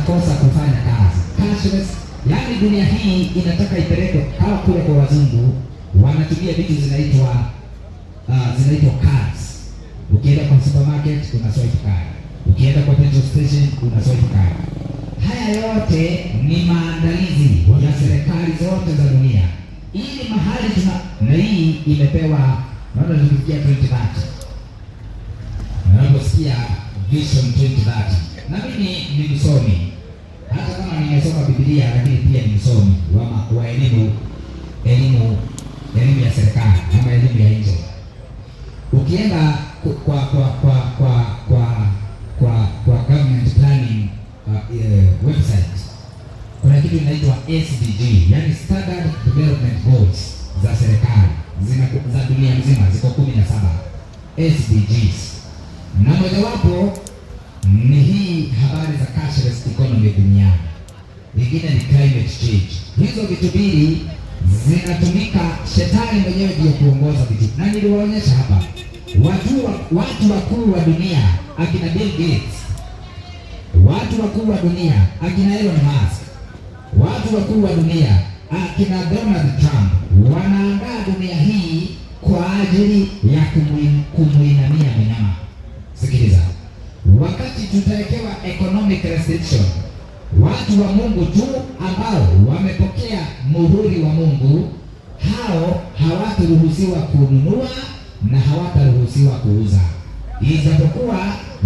wanakosa kufanya kazi. Cashless, yani dunia hii inataka ipelekwe kama kule kwa wazungu, wanatumia vitu zinaitwa cards. Ukienda kwa supermarket una swipe card, ukienda kwa petrol station una swipe card. Haya yote ni maandalizi ya serikali zote za dunia ili mahali na hii imepewa, naona tulifikia 2030. Naposikia Vision 2030. Na mimi ni msomi. Hata kama nimesoma Biblia, lakini pia ni msomi wa elimu ya serikali ama elimu ya nje. Ukienda kwa government planning website, kuna kitu inaitwa SDG, yani Standard Development Goals za serikali za dunia nzima, ziko 17 SDGs, na mojawapo ni hii habari za cashless economy duniani. Nyingine ni climate change. Hizo vitu mbili zinatumika, shetani mwenyewe ndio kuongoza vitu. Na niliwaonyesha hapa watu wakuu wa dunia, akina Bill Gates, watu wakuu wa dunia akina Elon Musk, watu wakuu wa dunia akina Donald Trump wanaandaa dunia hii kwa ajili ya kumuinamia mnyama. Sikiliza, wakati tutawekewa economic restriction, watu wa Mungu tu ambao wamepokea muhuri wa Mungu, hao hawataruhusiwa kununua na hawataruhusiwa kuuza, ijapokuwa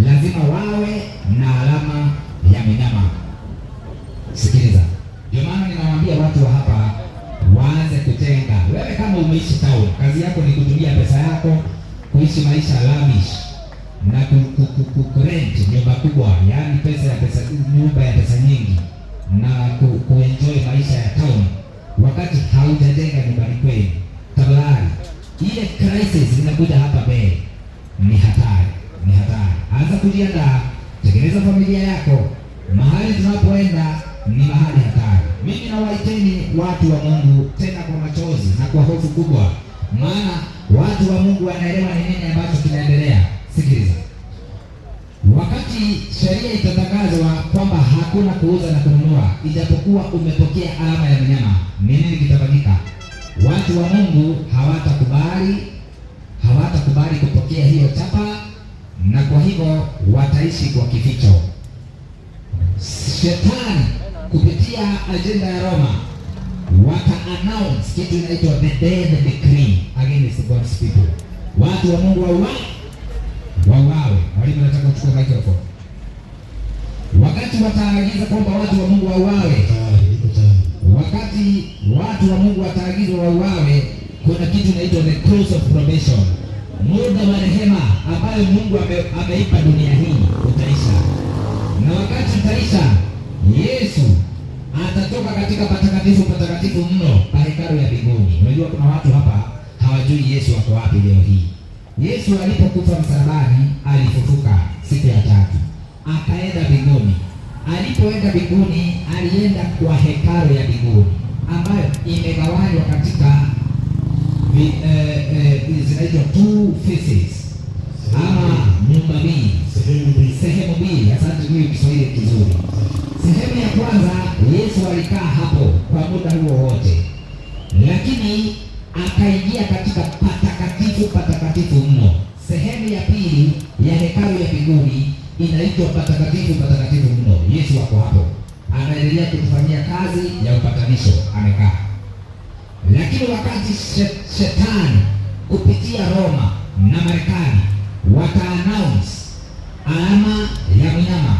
lazima wawe na alama ya mnyama. Sikiliza, ndio maana ninawaambia watu wa hapa waanze kutenga. Wewe kama umeishi town, kazi yako ni kutumia pesa yako kuishi maisha lavish na kurent nyumba kubwa, yaani nyumba ya pesa nyingi, na kuenjoy maisha ya town wakati haujajenga nyumbani kwenu. Tafadhali, ile crisis inakuja hapa mbele, ni hatari. Anza kujiandaa, tengeneza familia yako. Mahali tunapoenda ni mahali hatari. Mimi nawaiteni watu wa Mungu tena kwa machozi na kwa hofu kubwa, maana watu wa Mungu wanaelewa ni nini ambacho kinaendelea. Sikiliza, wakati sheria itatangazwa kwamba hakuna kuuza na kununua ijapokuwa umepokea alama ya mnyama, nini kitafanyika? Watu wa Mungu hawatakubali kupokea hiyo chapa, na kwa hivyo wataishi kwa kificho. Shetani kupitia agenda ya Roma wata-announce kitu inaitwa the death decree against God's people. Watu wa Mungu wauawe. Walimu, nataka kuchukua microphone. Wakati wataagiza kwamba watu wa Mungu wauawe, wakati watu wa Mungu wataagizwa wauawe, kuna kitu inaitwa the close of probation, muda wa rehema ambayo Mungu ameipa dunia hii utaisha. Na wakati utaisha, Yesu atatoka katika patakatifu mno pa hekalu ya mbinguni. Unajua kuna watu hapa hawajui Yesu wako wapi leo hii. Yesu alipokufa msalabani, alifufuka siku ya tatu, akaenda mbinguni. Alipoenda mbinguni, alienda kwa hekalu ya mbinguni ambayo imegawanywa katika zinaitwa two phases ama nyumba mbili, sehemu mbili. Asante kwa Kiswahili kizuri. Sehemu ya kwanza Yesu alikaa hapo kwa muda huo wote, lakini akaingia katika patakatifu mno. Sehemu ya pili ya hekalu ya mbinguni inaitwa patakatifu mno. Yesu wako hapo, anaendelea kutufanyia kazi ya upatanisho, amekaa. Lakini wakati shetani kupitia Roma na Marekani wata-announce alama ya mnyama,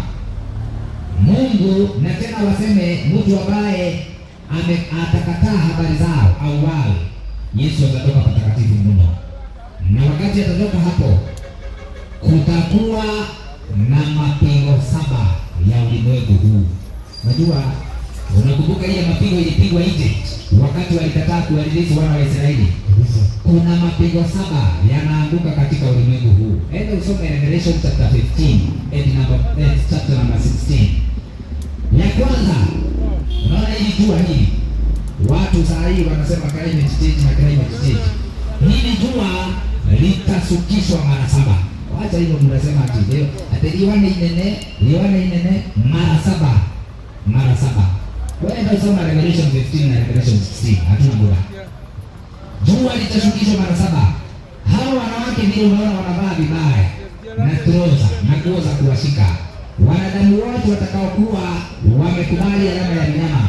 Mungu na tena waseme mtu ambaye atakataa habari zao au wale, Yesu atatoka patakatifu mno. Na wakati atatoka hapo, kutakuwa na mapigo 7 ya ulimwengu huu. Unajua, unakumbuka ile mapigo ilipigwa Egypt wakati walikataa kuwaridhisha wana wa Israeli? Kuna mapigo 7 yanaanguka katika ulimwengu huu. Enda usome Revelation chapter 15 and chapter number 16. Ya kwanza, unaona hili jua hili, watu saa hii wanasema climate change. Hili jua litasukishwa mara 7. Wacha hilo, mnasema ati leo liwane inene mara 7. soma Revelation 15 na Revelation 16, hatuna muda. Jua litashukishwa mara 7. Hao wanawake ndio unaona wanavaa vibaya na troza na nguo za kuwashika. Wanadamu wote watakaokuwa wamekubali alama ya mnyama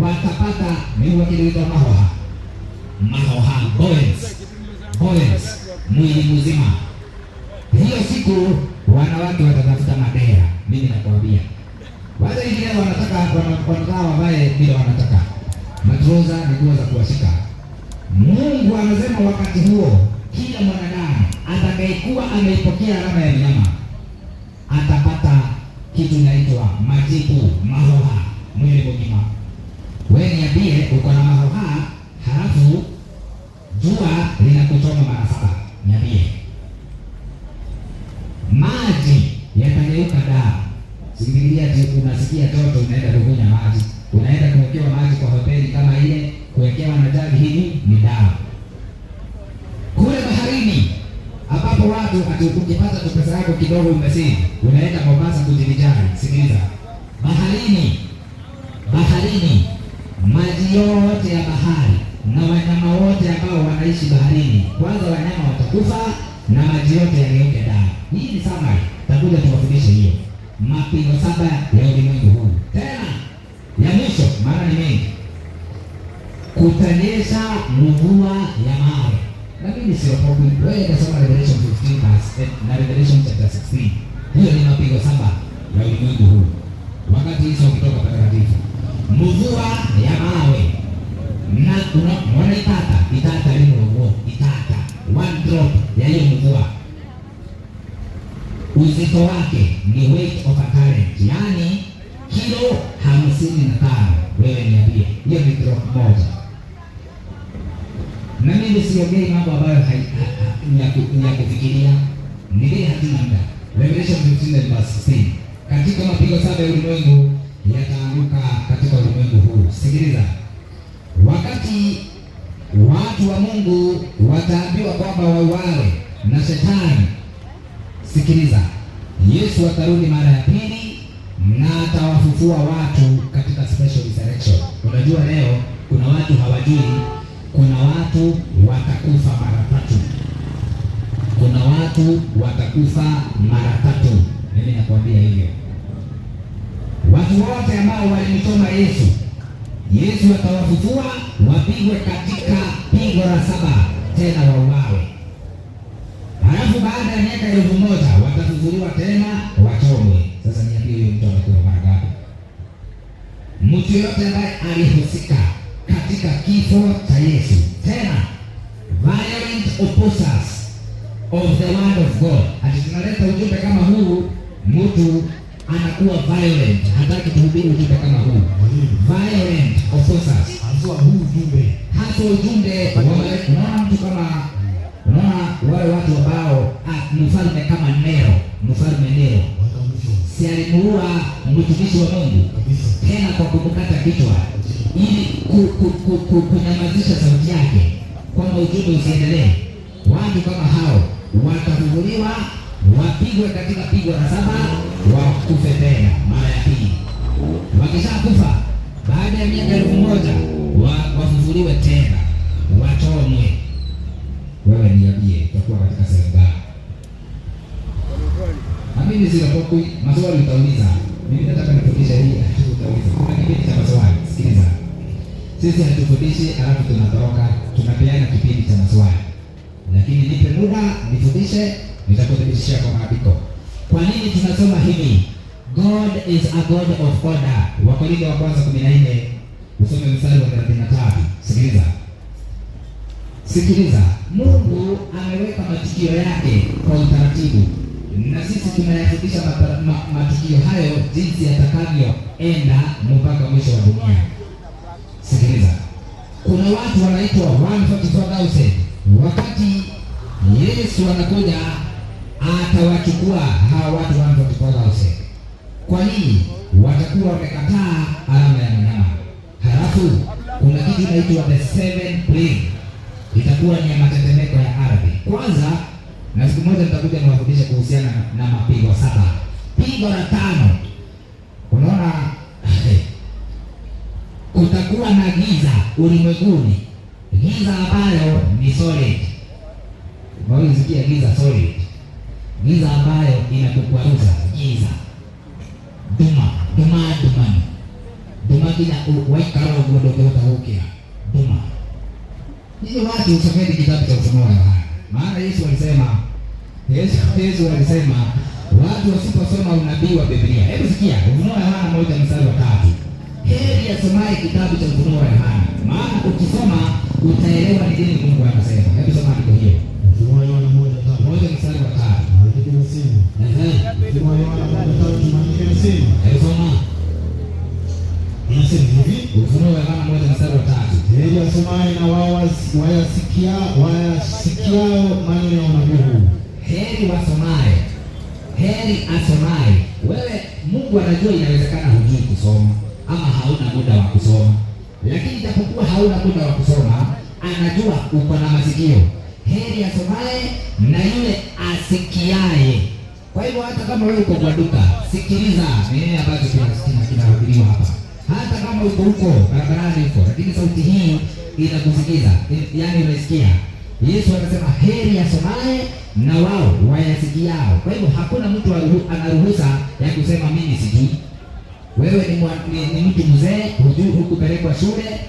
watapata ni wakiliitwa mahoha boys mwili mzima. Hiyo siku wanawake watatafuta madera. Mimi nakwambia wale wengine wanataka wavae bila wanataka matroza na nguo za kuwashika. Mungu anasema wakati huo kila mwanadamu atakayekuwa ameipokea alama ya mnyama atapata kitu inaitwa majibu mahoha mwili mzima. Wewe niambie uko na mahoha halafu jua linakuchoma mara 7. Niambie. Maji yatageuka damu. Sikilia unasikia toto unaenda kunywa maji. Unaenda kuwekewa maji kwa hoteli kama ile, kuwekewa na jagi hili ni damu. Kule baharini ambapo watu ukipata tu pesa yako kidogo umesini, unaenda Mombasa kujivinjari. Sikiliza. Baharini maji yote ya bahari na wanyama wote ambao wanaishi baharini, kwanza wanyama watakufa na maji yote yageuke damu. Hii ni summary. Takuja tuwafundishe hiyo. Mapigo 7 ya ulimwengu huu. Tena ya mwisho, maana ni mengi. Kutanyesha mvua ya mawe. Na mimi sio problem. Wewe unasoma Revelation 15 verse na Revelation chapter 16. Hiyo ni mapigo 7 ya ulimwengu huu. Wakati hizo kutoka patakatifu. Mvua ya mawe. Na unaipata itata limo itata. One drop ya hiyo mvua. Uzito wake ni weight of a current. Yaani kilo 55. Wewe niambie. Hiyo ni drop moja. Na mimi siongei mambo ambayo ni ya kufikiria. Nile hatuna muda. Revelation 15 verse 16. Katika mapigo 7 ya ulimwengu yataanguka katika ulimwengu huu. Sikiliza. Wakati watu wa Mungu wataambiwa kwamba wauawe na shetani. Sikiliza. Yesu atarudi mara ya pili na atawafufua watu katika special resurrection. Unajua leo kuna watu hawajui kuna watu watakufa mara 3. Kuna watu watakufa mara 3. Mimi nakwambia hivyo. Watu wote ambao walimchoma Yesu atawafufua, wapigwe katika pigo la 7 tena wauawe. Halafu baada ya miaka 1000 watafufuliwa tena wachomwe. Sasa niambie huyo mtu anakuwa mara ngapi? Mtu yote ambaye alihusika katika kifo cha Yesu. Tena violent opposers of the word of God. Tunaleta ujumbe kama huu, mtu anakuwa violent, hataki kuhubiri ujumbe kama huu. Violent opposers. Hasa ujumbe unaona mtu kama wale watu ambao mfalme kama Nero, mfalme Nero. Si alimuua mtumishi wa Mungu tena kwa kumkata kichwa ili kunyamazisha sauti yake kwamba ujumbe usiendelee. Watu kama hao watafufuliwa, wapigwe katika pigo la 7, wakufe tena mara ya pili. Wakishakufa baada ya miaka 1000 wafufuliwe tena wachomwe. Wewe niambie utakuwa katika sehemu gani? Na mimi sitapokuwa maswali utauliza. Mimi nataka nifundishe hii utauliza. Kuna kipindi cha maswali. Sikiliza. Sisi hatufundishi alafu tunatoroka, tunapeana kipindi cha maswali. Lakini nipe muda nifundishe, nitakudhibitishia kwa maandiko. Kwa nini tunasoma hivi? God is a God of order. Wakorintho wa kwanza 14 usome mstari wa 33. Sikiliza. Mungu ameweka matukio yake kwa utaratibu. Na sisi tunayafundisha matukio hayo jinsi yatakavyoenda mpaka mwisho wa dunia. Sikiliza. Kuna watu wanaitwa 144,000. Wakati Yesu anakuja atawachukua hawa watu 144,000. Kwa nini? Watakuwa wamekataa alama ya mnyama. Halafu kuna kitu inaitwa the 7 plague. Itakuwa ni matetemeko ya ardhi. Kwanza na siku moja nitakuja niwafundishe kuhusiana na mapigo 7. Pigo la 5. Unaona kutakuwa na giza ulimwenguni, giza ambayo ni solid. Mawisikia giza solid, giza ambayo inakukwaruza, giza duma kina waikara ugodoke utahukia duma. Hiyo watu usomeni kitabu cha Ufunuo wa Yohana. Maana Yesu alisema watu wasiposoma unabii wa Biblia. Hebu sikia Ufunuo wa Yohana 1:3. Heri asomaye kitabu cha Ufunuo wa Yohana, maana ukisoma utaelewa ni nini Mungu anasema. Hebu soma andiko hiyo. Ufunuo wa Yohana 1:3. Andiko linasema. Ufunuo wa Yohana 1:3 andiko linasema. Hebu soma. Inasema hivi. Ufunuo wa Yohana 1:3. Heri asomaye na wayasikiao maneno ya unabii huu. Heri wasomaye. Heri asomaye. Wewe Mungu anajua inawezekana hujui kusoma ama hauna muda wa kusoma. Lakini japokuwa hauna muda wa kusoma, anajua uko na masikio. Heri asomaye na yule asikiaye. Kwa hivyo hata kama wewe uko kwa duka, sikiliza nini ambacho kinahubiriwa hapa. Hata kama uko huko barabarani huko, lakini sauti hii inakusikiza, yaani unasikia. Yesu anasema heri asomaye na wao wayasikiao. Kwa hivyo hakuna mtu anaruhusa ya kusema mimi sijui. Wewe ni mtu mzee, hujui, hukupelekwa shule,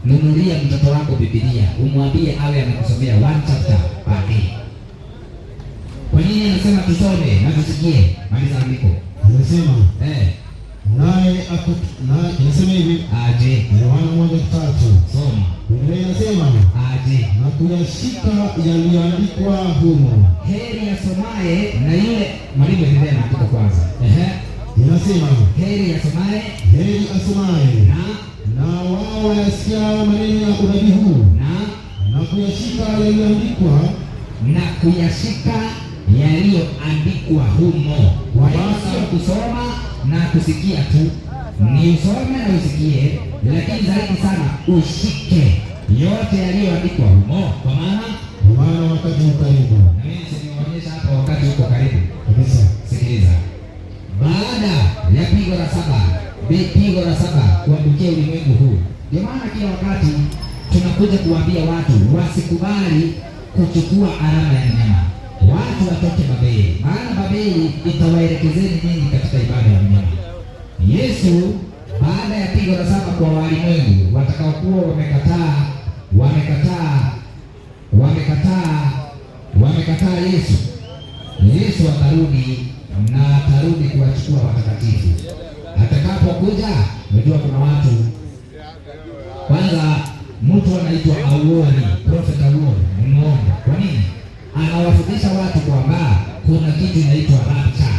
nunulia mtoto wako Biblia, umwambie awe anakusomea one chapter per day. Kwa nini anasema tusome na tusikie? Maliza andiko. Anasema naye inasema hivi aje. Yohana 1:3. Soma. Biblia inasema aje, na kuyashika yaliyoandikwa humo. Heri asomaye na yule mwalimu endelea na andiko kwanza. Inasema heri asomaye na wao wayasikia maneno ya unabii huu na kuyashika yaliyoandikwa humo. Kwa hiyo sio kusoma na kusikia tu, ni usome na usikie, lakini zaidi sana ushike yote yaliyoandikwa humo, kwa maana wakati uko karibu. Na mimi nimeonyesha hapa wakati uko karibu kabisa. Sikiliza, baada ya pigo la saba kuangukia ulimwengu huu. Ndio maana kila wakati tunakuja kuambia watu wasikubali kuchukua alama ya mnyama, watu watoke Babeli, maana Babeli itawaelekezeni nyinyi katika ibada ya mnyama. Yesu baada ya pigo la saba kwa walimwengu watakaokuwa wamekataa Yesu atarudi na atarudi kuwachukua watakatifu. Atakapokuja, unajua kuna watu kwanza, mtu anaitwa Awori, Prophet Awori, ni muongo. Kwa nini? Anawafundisha watu kwamba kuna kitu inaitwa rapture.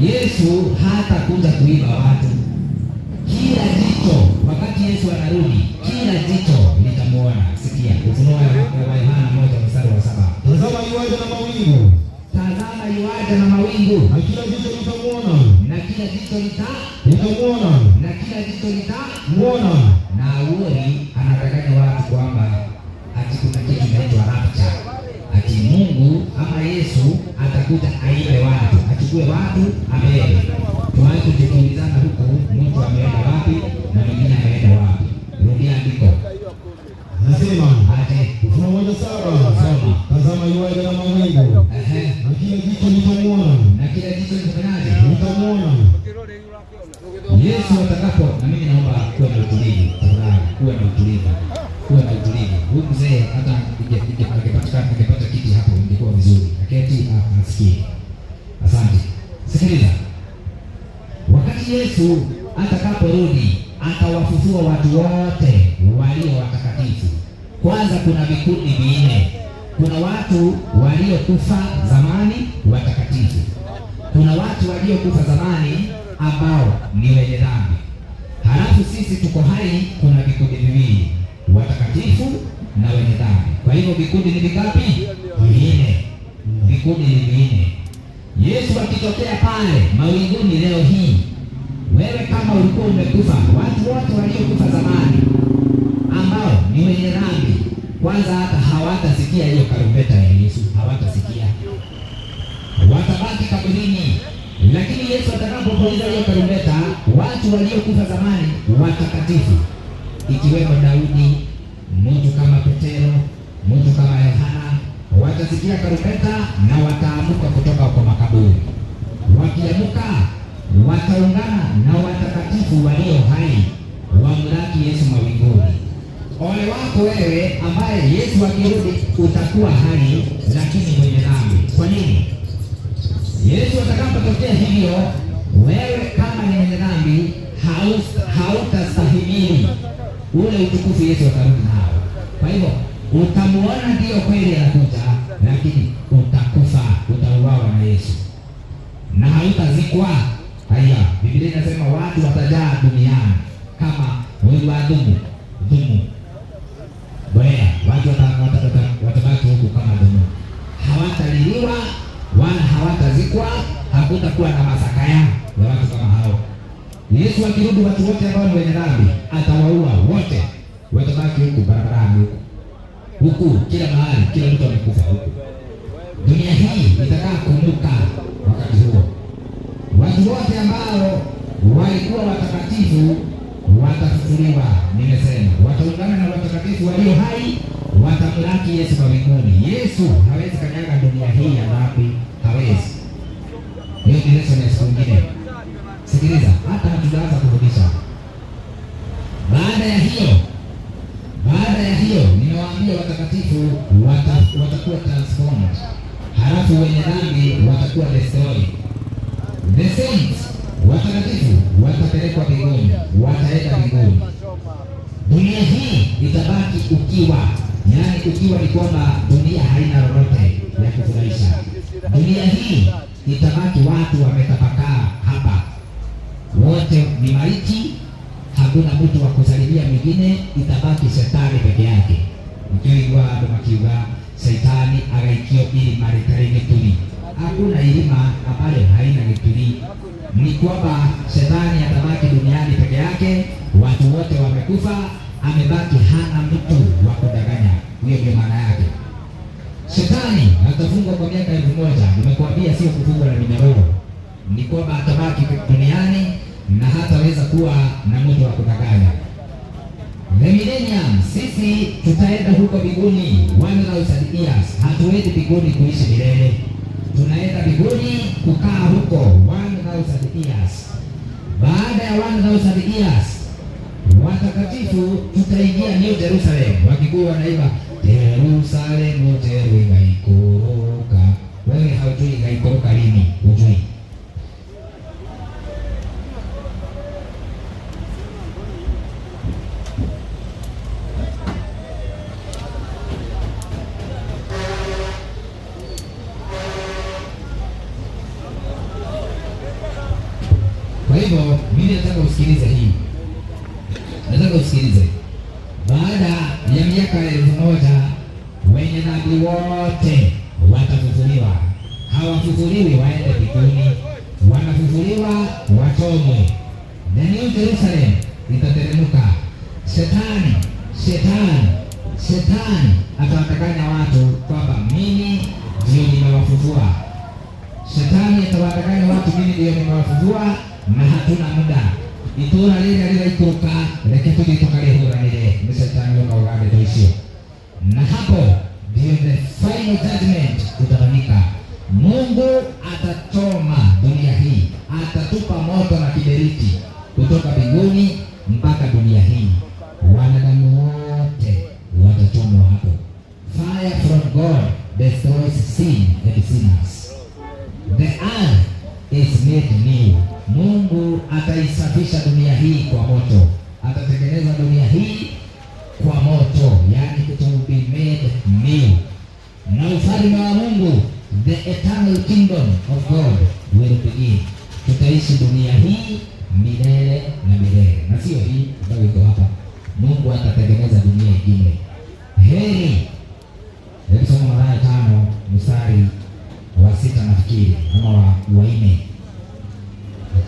Yesu hata kuja kuiba watu. Kila jicho wakati Yesu anarudi, kila jicho litamuona. Sikia Ufunuo wa Yohana 1:7. Tazama yuaja na mawingu. Tazama yuaja na mawingu. Na kila jicho litamuona. Na kila jicho litamuona. Na kila jicho litamuona. Na Awori anadanganya watu kwamba ati kuna kitu inaitwa rapture. Ati Mungu ama Yesu atakuja aibe watu, achukue watu abebe. Tuanze kujiulizana huko, mtu ameenda wapi na mwingine ameenda wapi? Rudia andiko. Nasema aje Ufunuo 1:7. Soma. Tazama yuaja na mawingu. Na kila jicho litamuona. Na kila jicho litafanyaje? Litamuona. Yesu atakapo, na mimi naomba kuwe na utulivu, kuwe na utulivu. Huyu mzee hata ingepata kiti hapo ingekuwa vizuri. Aketi asikie. Asante. Sikiliza. Wakati Yesu atakaporudi, atawafufua watu wote walio watakatifu. Kwanza kuna vikundi vinne. Kuna watu waliokufa zamani watakatifu. Kuna watu waliokufa zamani ambao ni wenye dhambi. Halafu sisi tuko hai, kuna vikundi viwili, watakatifu na wenye dhambi. Kwa hivyo vikundi ni vingapi? Vinne. Vikundi ni vinne. Yesu akitokea pale mawinguni leo hii, wewe kama ulikuwa umekufa, watu wote waliokufa zamani ambao ni wenye dhambi, kwanza hata hawatasikia hiyo karumbeta ya Yesu, hawatasikia, watabaki kaburini. Lakini Yesu atakapo Tunapopuliza hiyo tarumbeta, watu waliokufa zamani watakatifu, ikiwemo Daudi, mtu kama Petero, mtu kama Yohana, watasikia tarumbeta na wataamuka kutoka kwa makaburi. Wakiamuka wataungana na watakatifu walio hai wamlaki Yesu mawinguni. Ole wako wewe ambaye Yesu akirudi utakuwa hai lakini mwenye dhambi. Kwa nini? Yesu atakapotokea hivyo, wewe kama ni mwenye dhambi hautastahimili ule utukufu Yesu atarudi nao. Kwa hivyo utamuona ndio kweli anakuja, lakini utakufa, utauawa na Yesu na hautazikwa. Haya, Biblia inasema watu watajaa duniani kama wewe wadumu Borea, watu watabaki huku kama dumu, hawataliliwa wala hawatazikwa, hakutakuwa na masakaya ya watu kama hao. Yesu akirudi, watu wote ambao ni wenye dhambi atawaua wote, watabaki huku barabarani huku kila mahali, kila mtu amekufa huku. Dunia hii itakaa kumbuka wakati huo. Watu wote ambao walikuwa watakatifu watafufuliwa, nimesema wataungana na watakatifu walio hai, watamlaki Yesu mbinguni. Yesu hawezi kanyaga dunia hii ya dhambi, hawezi. Hiyo ni lesson ya siku nyingine. Sikiliza, hata hatujaanza kurudisha. Baada ya hiyo nimewaambia watakatifu watakuwa transformed, halafu wenye dhambi watakuwa destroyed. The saints, watakatifu watapelekwa mbinguni, wataenda mbinguni. Dunia hii itabaki ukiwa, yaani ukiwa ni kwamba dunia haina lolote ya kufurahisha. Dunia hii itabaki watu wametapakaa hapa, wote ni maiti, hakuna mtu wa kusalimia mwingine, itabaki shetani peke yake. Mkiwa makiwa shetani agaikio ili marekari gituri, hakuna ilima ambayo haina gituri. Ni kwamba shetani atabaki duniani peke yake, watu wote wamekufa, amebaki hana mtu wa kudanganya. Hiyo ndio maana yake. Shetani atafungwa kwa miaka 1000. Nimekuambia sio kufungwa na minyororo, ni kwamba atabaki duniani na hataweza kuwa na mtu wa kudanganya. The millennium, sisi tutaenda huko mbinguni 1000 years. Hatuendi mbinguni kuishi milele, tunaenda mbinguni kukaa huko 1000 years. Baada ya 1000 years, watakatifu tutaingia New Jerusalem. Wakikuwa wanaimba Jerusalem teru igaikoroka. Wewe haujui igaikoroka lini? Hujui. Kwa hivyo mimi nataka usikilize hii. Nataka usikilize. Baada ya miaka 1000 wenye dhambi wote watafufuliwa. Hawafufuliwi waende mbinguni, wanafufuliwa wachomwe. The New Jerusalem itateremka. Shetani atawadanganya watu kwamba mimi ndio nimewafufua. Shetani atawadanganya watu mimi ndio nimewafufua na hatuna muda. Itura lile aliloikuruka reke tugitokarehuranire ni shetani wakaugande toisio. Na hapo ndio the final judgment utafanyika. Mungu atachoma dunia hii, atatupa moto na kiberiti kutoka mbinguni mpaka dunia hii. Wanadamu wote watachomwa hapo. Fire from God destroys sin and sinners. The earth is made new. Mungu ataisafisha dunia hii kwa moto, atatengeneza dunia hii kwa moto, yani it will be made new. Na ufalme wa Mungu, the eternal kingdom of God will begin. Tutaishi dunia hii milele na milele, na sio hii ambayo iko hapa. Mungu atatengeneza dunia ingine. Heri, hebu soma Mathayo 5 mstari wa 6 nafikiri ama wa 4.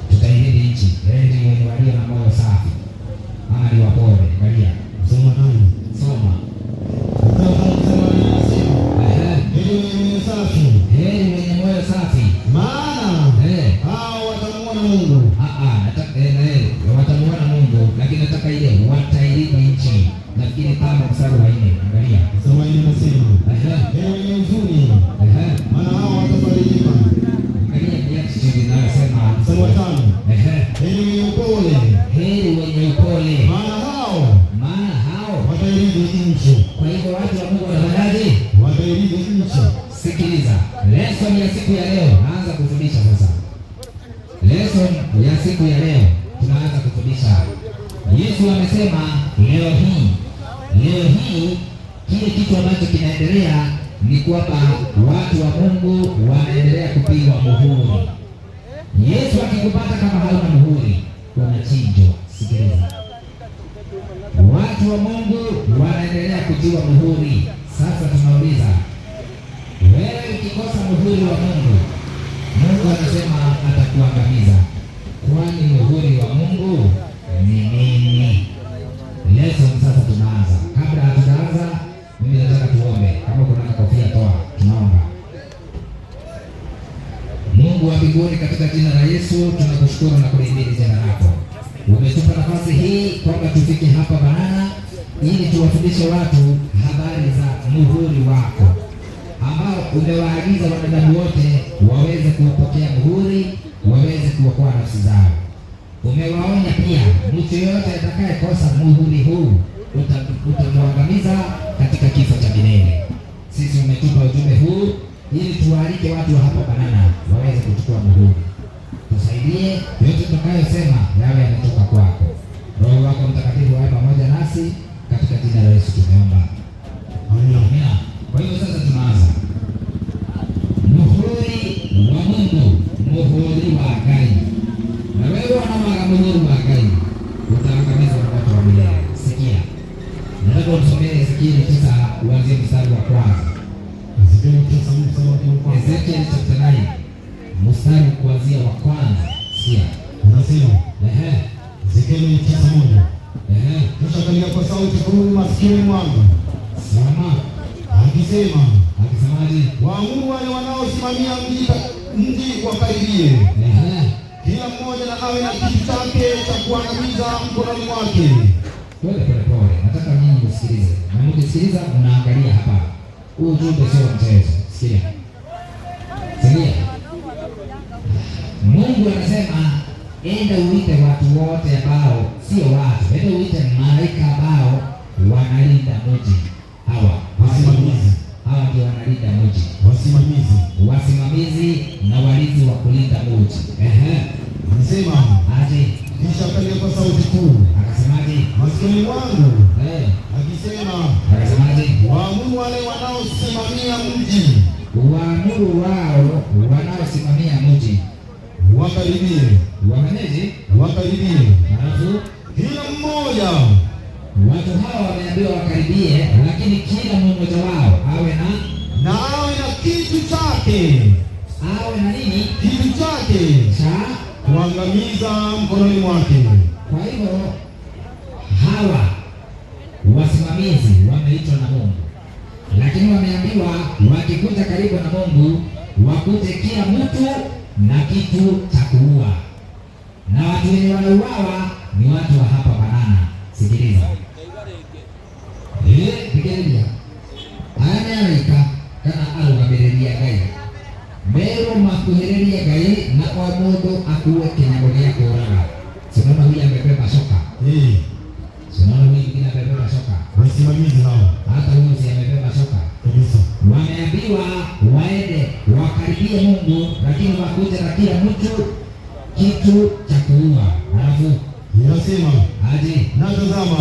Tutaihidi nchi. Heri wenye walio na moyo safi, ama ni wapole. Angalia. Soma nani? Soma. Heri wenye safi. Heri wenye moyo safi. Maana hao watamuona Mungu. lakini nataka ile watairithi nchi. Nafikiri 5 mstari wa 4. Angalia. Mstari wa 4 unasema, heri wenye huzuni, maana hao watafarijika. Angalia kiasi kinasema Mstari wa 5, heri wenye upole, heri wenye upole, maana hao watairithi nchi. Kwa hivyo watu wa Mungu wanafanyaje? Watairithi nchi. Sikiliza, lesson ya siku ya leo naanza kufundisha sasa. Lesson ya siku ya leo tunaanza kufundisha. Yesu amesema leo hii kile kitu ambacho kinaendelea ni kwamba watu wa Mungu wanaendelea kupigwa muhuri. Yesu akikupata kama hauna muhuri, unachinjwa. Sikiliza, watu wa Mungu wanaendelea kutiwa muhuri. Sasa tunauliza, wewe ukikosa muhuri wa Mungu, Mungu anasema atakuangamiza. Kwani muhuri wa Mungu ni nini? Lesson sasa tunaanza. Kabla hatujaanza, mimi nataka tuombe. Kama kuna kofia toa, tunaomba. Mungu wa mbinguni, katika jina la Yesu tunakushukuru na kulihimidi jina lako. Umetupa nafasi hii kwamba tufike hapa Banana ili tuwafundishe watu habari za muhuri wako ambao umewaagiza wanadamu wote waweze kuupokea muhuri, waweze kuokoa nafsi zao. Umewaonya pia, mtu yoyote atakayekosa muhuri huu utamwangamiza katika kifo cha milele. Sisi umetupa ujumbe huu ili tuwaalike watu wa hapa Banana waweze kuchukua muhuri. Tusaidie, yote tutakayosema yawe yametoka kwako. Roho wako Mtakatifu awe pamoja nasi, katika jina la Yesu tumeomba. Amina. Kwa hivyo sasa tunaanza. Muhuri wa Mungu, muhuri wa Ngai. Na wewe unamwaga muhuri wa Ngai, utaangamiza watu wa milele. Sikia, nataka usomee Ezekieli 9 uanzie mstari wa kwanza. Ezekieli chapter 9 mstari kuanzia wa kwanza. Sikia, unasema Ezekieli 9:1, kisha akalia kwa sauti kuu masikioni mwangu, akisemaje? Waamuru wale wanaosimamia mji wakaribie, kila mmoja na awe na kitu chake cha kuangamiza mkononi mwake. Pole, nataka nyinyi msikilize, na mkisikiliza mnaangalia hapa. Huu ujumbe sio mchezo. Sikia. Mungu anasema enda uite watu wote ambao sio watu, enda uite malaika ambao wanalinda mji. Hawa wasimamizi, hawa ndio wanalinda mji, wasimamizi na walinzi wa kulinda mji. Anasema aje, kisha akalia kwa sauti kuu, akasemaje? masikioni mwangu, akasemaje? Waamuru wale wanaosimamia mji, waamuru wao wanaosimamia mji wakaribie. Wakaribie. Halafu kila mmoja, watu hawa wameambiwa wakaribie, lakini kila mmoja wao awe na kitu chake. Awe na nini? Kitu chake cha kuangamiza mkononi mwake. Kwa hivyo hawa wasimamizi wameitwa na Mungu, lakini wameambiwa wakikuja karibu na Mungu wakute kila mtu na kitu cha kuua, na watu wenye wanauawa ni watu wa hapa Banana. Sikiliza, pigelia anaika kana arugabiria Ngai mbero makuhereria Ngai na kwa mundu akuwe kinyago gia kuraga. Sinaona huyu amebeba shoka, sinaona huyu mwingine amebeba shoka. Wasimamizi hao, hata huyu si amebeba shoka kabisa. Wameambiwa waende wakaribie Mungu, lakini wakuje na kila mtu kitu cha kuua. Halafu inasema aje, natazama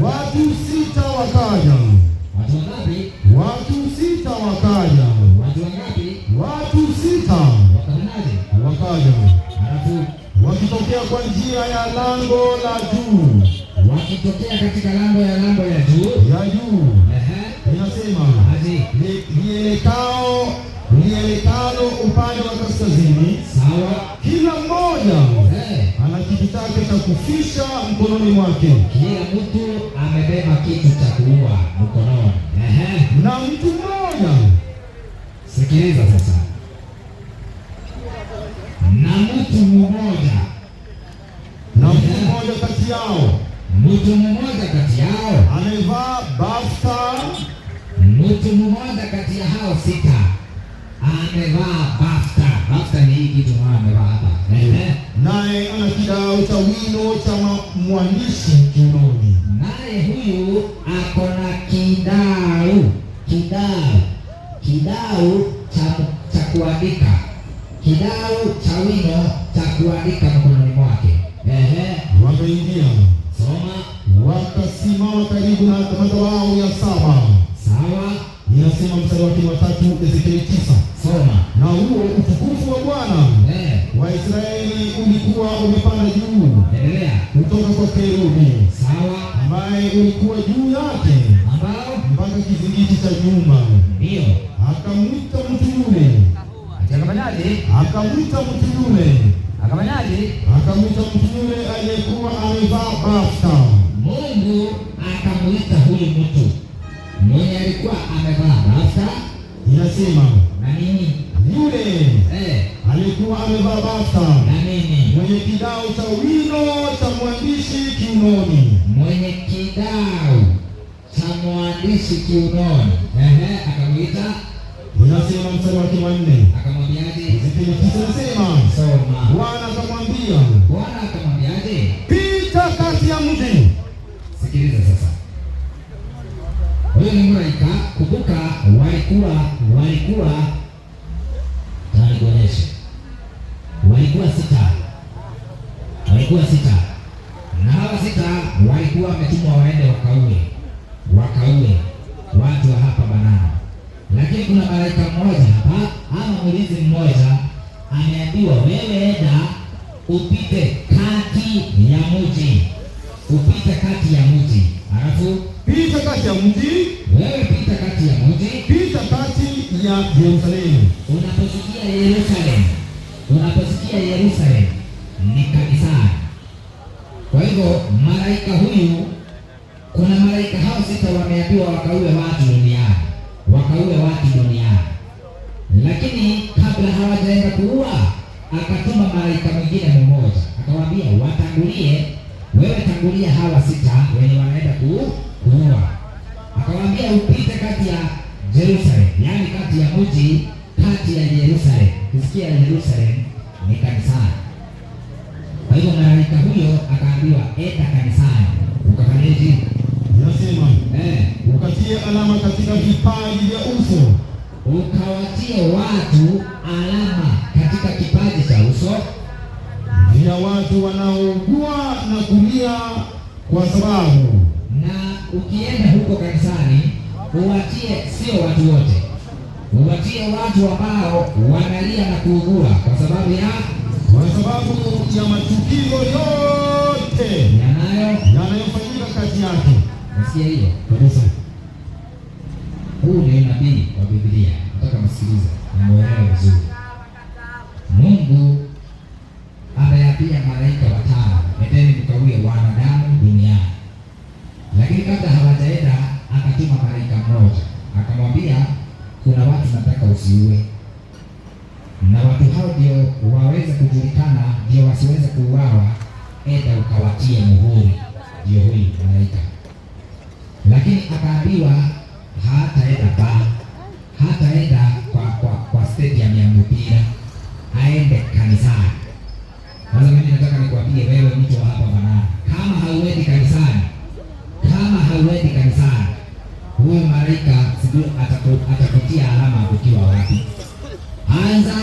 watu 6 wakaja. Watu wangapi? Watu 6 wakaja. Watu wangapi? Watu 6 wakaja. Halafu wakitokea kwa njia ya lango la juu, wakitokea katika lango ya juu inasema lielekalo upande wa kaskazini. Sawa. Kila mmoja ana kitu chake cha kufisha mkononi mwake. Kila mtu amebeba kitu cha kuua mkononi. Na mtu mmoja, sikiliza sasa, na mtu mmoja mmoja kati yao amevaa bafta. Mtu mmoja kati ya hao sita amevaa bafta. Bafta ni hii kitu amevaa hapa. Naye ana kidao cha wino cha mwandishi kiunoni. Naye huyu ako na kidao cha kuandika, kidao cha wino cha kuandika mkononi mwake. Wakaingia, soma, wakasimama karibu na madhabahu ya saba. Sawa, inasema mstari wake wa 3, Ezekieli 9. Soma. Na huo utukufu wa Bwana wa Israeli ulikuwa umepanda juu. Endelea. Kutoka kwa kerubi. Sawa. Ambaye ulikuwa juu yake, ambao mpaka kizingiti cha nyumba. Ndio. Akamwita mtu yule. Akafanyaje? Akamwita mtu yule. Akafanyaje? Akamwita mtu yule aliyekuwa amevaa bafta. Mungu akamwita huyu mtu mwenye alikuwa amevaa bafta. Inasema na nini? Yule alikuwa amevaa bafta na nini? Mwenye kidao cha wino cha mwandishi kiunoni. Mwenye kidao cha mwandishi kiunoni. Akamwita. Inasema mstari wake wa 4. Akamwambiaje? Ezekieli 9 inasema, soma. Bwana akamwambiaje? Pita kati ya mji. Sikiliza sasa. Huyo ni malaika. Kumbuka walikuwa nikuonyeshe, walikuwa sita, na hawa sita walikuwa wametumwa waende wakaue watu wa hapa Banana. Lakini kuna malaika mmoja hapa, ama mlinzi mmoja ameambiwa, wewe enda upite kati ya mji, alafu pita kati ya mji. Wewe pita kati ya mji, pita kati ya Yerusalemu. Unaposikia Yerusalemu ni kanisani. Kwa hivyo malaika huyu, kuna malaika hao sita wameambiwa wakaue watu duniani. Lakini kabla hawajaenda kuua, akatuma malaika mwingine mmoja, akawaambia wewe tangulia hawa sita wenye wanaenda kuua. Akawaambia upite kati ya Jerusalem, yaani kati ya mji, kati ya Yerusalem. Kusikia Yerusalem ni kanisani. Kwa hivyo malaika huyo akaambiwa, enda kanisani ukafanyeje? Nasema ukatie alama katika vipaji vya uso. Ukawatie watu alama katika kipaji cha uso vya watu wanaougua na kulia kwa sababu. Na ukienda huko kanisani, uwatie sio watu wote, uwatie watu ambao wanalia na kuugua kwa sababu ya matukio yote yanayofanyika kati yake. Nasikia hiyo kabisa. Huu ni nabii wa Biblia. Nataka msikilize na muelewe vizuri. Mungu ameapia malaika 5, endeni mkaue wanadamu duniani. Lakini kabla hawajaenda, akatuma malaika mmoja, akamwambia kuna watu nataka usiue, na watu hao ndio waweze kujulikana, ndio wasiweze kuuawa, enda ukawatie muhuri. Ndio huyu malaika. Lakini akaambiwa hataenda kwa stadium ya mpira, aende kanisani. Sasa mimi nataka nikuambie wewe, mtu wa hapa Banana, kama hauendi kanisani, huyu malaika sijui atakutia alama ukiwa wapi. Anza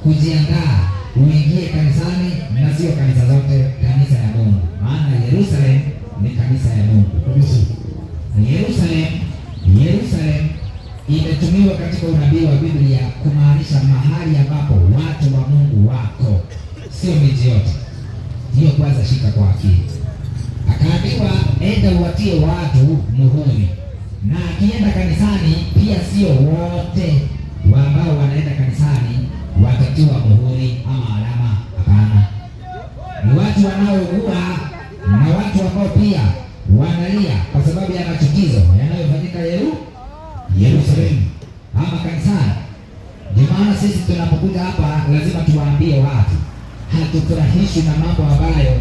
kujiandaa uingie kanisani, na sio kanisa zote, kanisa ya Mungu, maana Yerusalem ni kanisa ya Mungu. Yerusalem imetumiwa katika unabii wa Biblia kumaanisha mahali ambapo watu wa Mungu wako, sio miji yote. Hiyo kwanza shika kwa akili. Akaambiwa enda uwatie watu muhuri, na akienda kanisani pia sio wote ambao wanaenda kanisani watatiwa muhuri ama alama. Hapana, ni watu wanaougua na watu ambao pia wanalia kwa sababu ya machukizo yanayofanyika Yerusalemu ama kanisani. Ndio maana sisi tunapokuja hapa lazima tuwaambie watu hatufurahishwi na mambo ambayo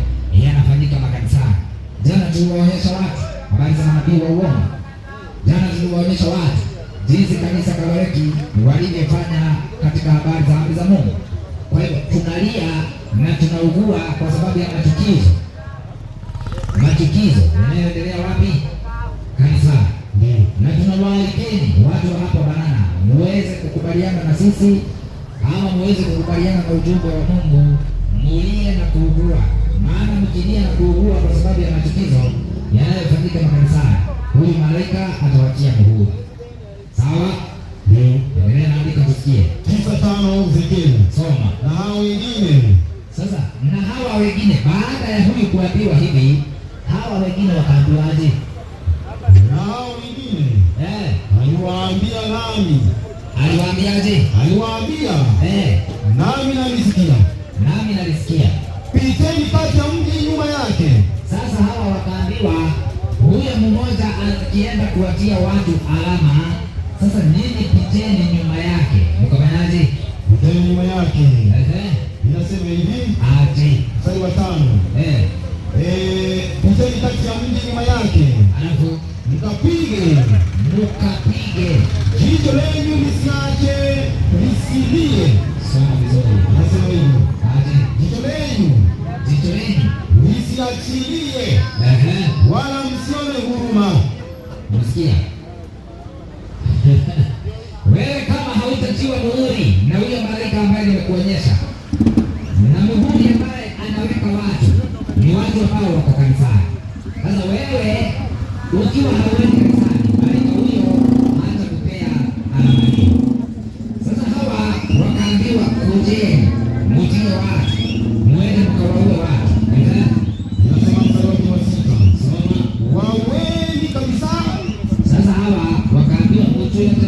yanafanyika tuliwaonyesha watu habari za manabii wa uongo. Jana tuliwaonyesha watu jinsi kanisa Katoliki walivyofanya katika habari za amri za Mungu. Kwa hivyo tunalia na tunaugua kwa sababu ya machukizo yanayoendelea wapi? Kanisa. Na tunawaalikeni watu wa hapa Banana muweze kukubaliana na sisi ama muweze kukubaliana na ujumbe wa Mungu, mulie na kuugua. Maana mkilia na kuugua kwa sababu ya machukizo yanayofanyika makanisani, huyu malaika atawatia muhuri. Sawa? Endelea na andika tusikie. 9:5 Ezekieli. Soma. Na hao wengine. Sasa na hawa wengine baada ya huyu kuambiwa hivi, hawa wengine wakaambiwaje? Na hao wengine aliwaambia nami. Aliwaambiaje? Aliwaambia nami nalisikia. Piteni kati ya mji nyuma yake. Sasa hawa wakaambiwa huyo mmoja akienda kuwatia watu alama. Sasa nini piteni nyuma yake? Mkafanyaje? Piteni nyuma yake. Inasema hivi. Mstari wa 5. Piteni kati ya mji nyuma yake. Alafu mkapige jicho lenyu lisilie. Soma vizuri. Nasema hivyo. Jicho lenyu lisiachilie. Wala msione huruma. Unasikia? Wewe kama hautatiwa muhuri na huyo malaika ambaye nimekuonyesha, na muhuri ambaye anaweka watu ni watu ambao wako kanisani. Sasa wewe ukiwa hauendi kanisani, malaika huyo hata kupea alama hiyo. Sasa hawa wakaambiwa kujeni, mutie watu, muende mkawaue watu. Nasema mstari wa 6. Soma. Waweni kabisa. Sasa hawa wakaambiwa mtu yote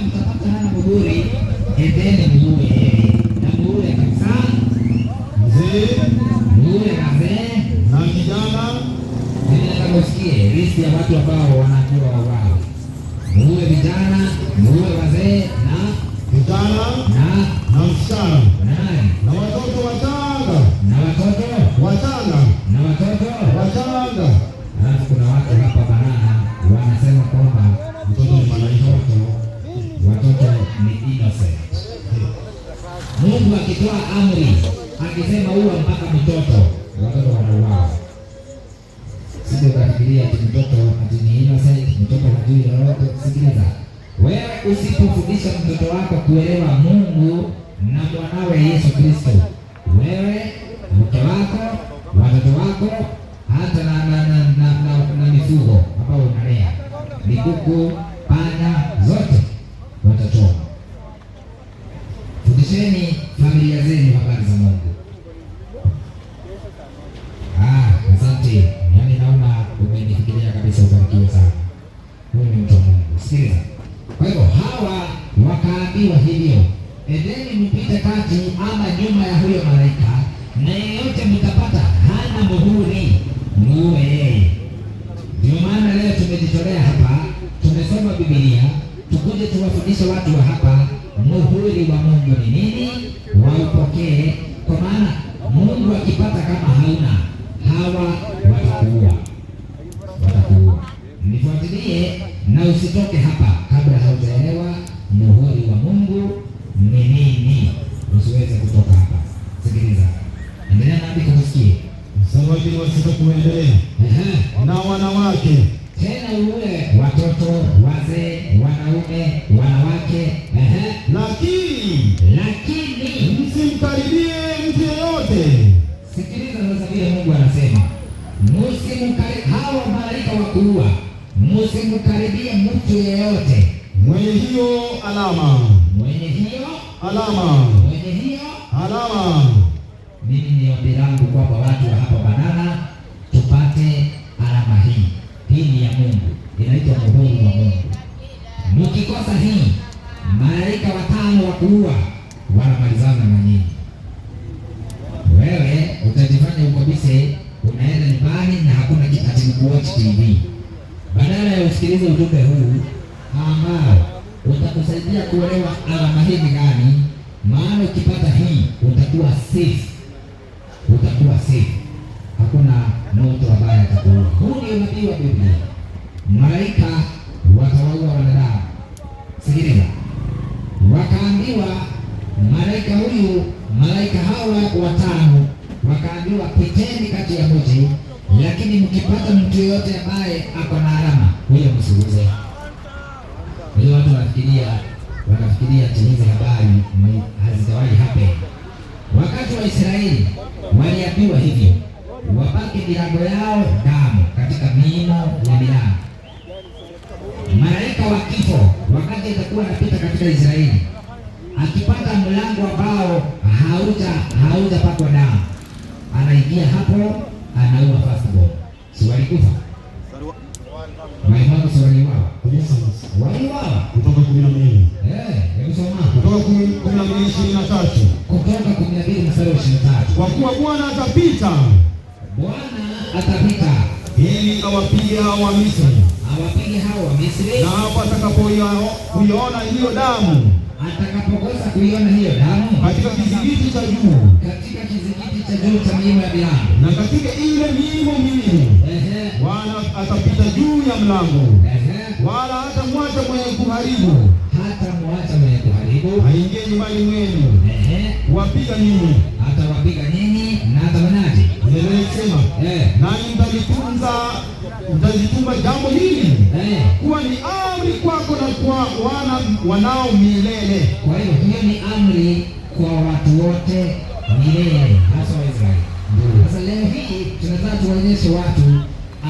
mtapata hana muhuri, endeni muue yeye. Na muue kabisa. Muue wazee na kijana. Mimi nataka usikie listi ya watu ambao wanaambiwa wauawe. Muue vijana, muue wazee na vijana na msichana na watoto wachanga. Alafu kuna watu hapa Banana wanasema kwamba watoto ni innocent. Mungu akitoa amri akisema uwa mpaka mtoto, watoto wanauawa. Sio kafikiria ati mtoto ati ni innocent, mtoto hajui lolote. Sikiliza, wewe usipofundisha mtoto wako kuelewa Mungu na mwanawe Yesu Kristo, wewe, mke wako, watoto wako, hata na mifugo ambao unalea, mikuku, panya, zote watachoma. Fundisheni familia zenu habari za Mungu. Asante. Yaani naona umenifikiria kabisa, ubarikiwe sana. Huyu ni mtu wa Mungu. Sikiliza. Kwa hivyo hawa wakaambiwa hivyo, endeni mpite kati ama nyuma ya huyo malaika, na yeyote mtapata hana muhuri, muue yeye. Ndio maana leo tumejitolea hapa, tumesoma Biblia, tukuje tuwafundishe watu wa hapa muhuri wa Mungu ni nini, waupokee. Kwa maana Mungu akipata kama hauna, hawa watakuua. Nifuatilie na usitoke hapa kabla haujaelewa muhuri wa Mungu ni nini. Usiweze kutoka hapa. Sikiliza, endelea na andiko usikie. Mstari wa 6 kuendelea. Na wanawake tena uwe watoto, wazee, wanaume, wanawake. Lakini msimkaribie mtu yeyote. Sikiliza sasa vile Mungu anasema. Hawa malaika wa kuua, msimkaribie mtu yeyote mwenye hiyo alama. Mimi ni ombi langu kwamba watu wa hapa Banana tupate alama hii. Hii ni ya Mungu, inaitwa muhuri wa Mungu. Mkikosa hii, malaika 5 wa kuua wanamalizana na nyinyi. Wewe utajifanya uko busy, unaenda nyumbani na hakuna kitu ati kuwatch TV. Badala ya usikilize ujumbe huu ambao utakusaidia kuelewa alama hii ni gani, maana ukipata hii utakuwa safe. Hakuna mtu ambaye atakuua. unabii wa Biblia. Malaika watawaua wanadamu. Sikiliza. Wakaambiwa malaika hawa watano wakaambiwa, piteni kati ya mji, lakini mkipata mtu yoyote ambaye ako na alama, huyo msiguze. Wale watu wanafikiria hizi habari hazijawahi happen. Wakati wa Israeli waliambiwa hivyo, wapake milango yao damu katika miimo ya milango. Malaika wa kifo wakati atakuwa anapita katika Israeli, akipata mlango ambao haujapakwa damu, anaingia hapo, anaua firstborn. Si walikufa? Waliuawa, si waliuawa? Waliuawa. Kutoka 12. Hebu soma. Kutoka 12:23. Kutoka 12:23. Kwa kuwa Bwana atapita ili awapige hao wa Misri. Awapige hao wa Misri. Na hapo atakapoiona hiyo damu, atakapokosa kuiona hiyo damu katika kizingiti cha juu, cha miimo ya milango, na katika ile miimo miwili, Bwana atapita juu ya mlango, wala hatamwacha mwenye kuharibu, aingie nyumbani mwenu, wapiga nyinyi, atawapiga nyinyi na atafanyaje? Sema, nanyi mtalitunza jambo hili kuwa ni amri kwako na kwa wana wanao milele. Kwa hiyo hiyo ni amri kwa watu wote milele, hasa Waisraeli. Sasa leo hii tunataka tuonyeshe watu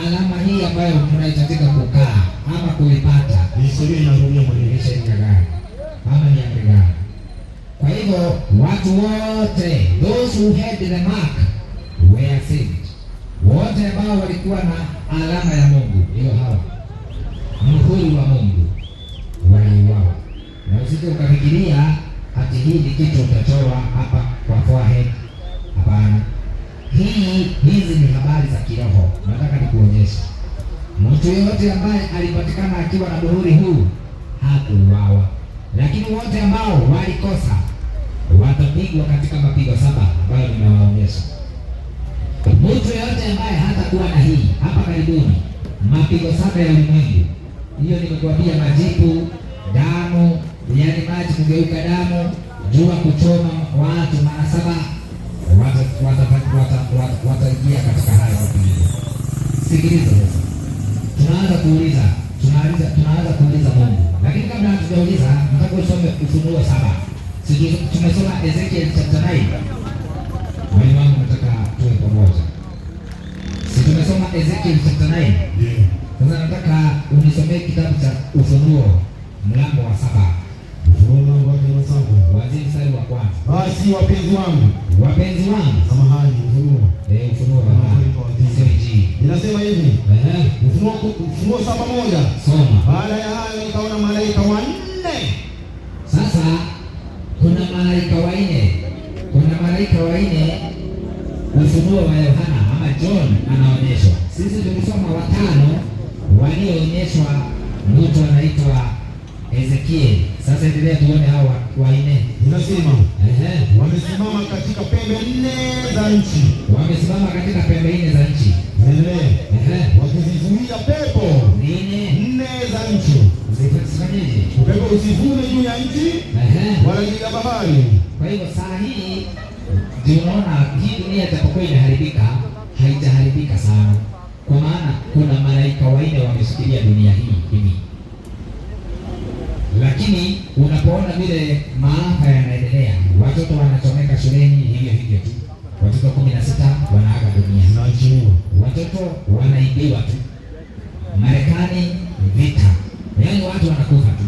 alama hii ambayo mnahitajika kukaa ama kuipata. Historia inarudia mwenyewe gani ama ni amri gani? Kwa hivyo watu wote, those who had the mark were saved. Wote ambao walikuwa na alama ya Mungu, hiyo hawa muhuri wa Mungu, waliuawa. Na usije ukafikiria ati hii ni kitu utachorwa hapa kwa forehead. Hapana. Hizi ni habari za kiroho. Nataka nikuonyeshe. Mtu yeyote ambaye alipatikana akiwa na muhuri huu hakuuawa. Lakini wote ambao walikosa watapigwa katika mapigo 7 ambayo ninawaonyesha. Mtu yeyote ambaye hatakuwa na hii hapa karibuni, mapigo 7 ya ulimwengu. Hiyo nimekuambia, majipu, damu, yaani maji kugeuka damu, jua kuchoma watu mara 7, wataingia katika haya mapigo. Sikiliza sasa. Tunaanza kuuliza Mungu. Lakini kabla hatujauliza, nataka usome Ufunuo 7. Sisi tumesoma Ezekiel chapter 9. Mwalimu wangu nataka tuwe pamoja. Sisi tumesoma Ezekiel chapter 9. Sasa nataka unisomee kitabu cha Ufunuo mlango wa 7. Ufunuo mlango wa 7. Kuanzia mstari wa kwanza. Basi wapenzi wangu, samahani, Ufunuo wa inasema hivi. Ufunuo 7:1. Soma. Baada ya hayo nikaona malaika wanne. Sasa kuna malaika wanne. Ufunuo wa Yohana ama John anaonyeshwa. Sisi tulisoma 5 walioonyeshwa, mtu anaitwa Ezekiel. Sasa endelea tuone hao wanne. Inasema wamesimama katika pembe 4 za nchi. Wakizizuia pepo 4 za nchi. Zifanyeje? Pepo usivume juu ya nchi wala juu ya bahari. Kwa hivyo saa hii ndio unaona hii dunia itapokuwa inaharibika, haijaharibika sana. Kwa maana kuna malaika wanne wameshikilia dunia hii hivi. Lakini unapoona vile maafa yanaendelea, watoto wanachomeka shuleni hivyo tu. Watoto 16 wanaaga dunia. Watoto wanaibiwa tu. Marekani vita. Yaani watu wanakufa tu.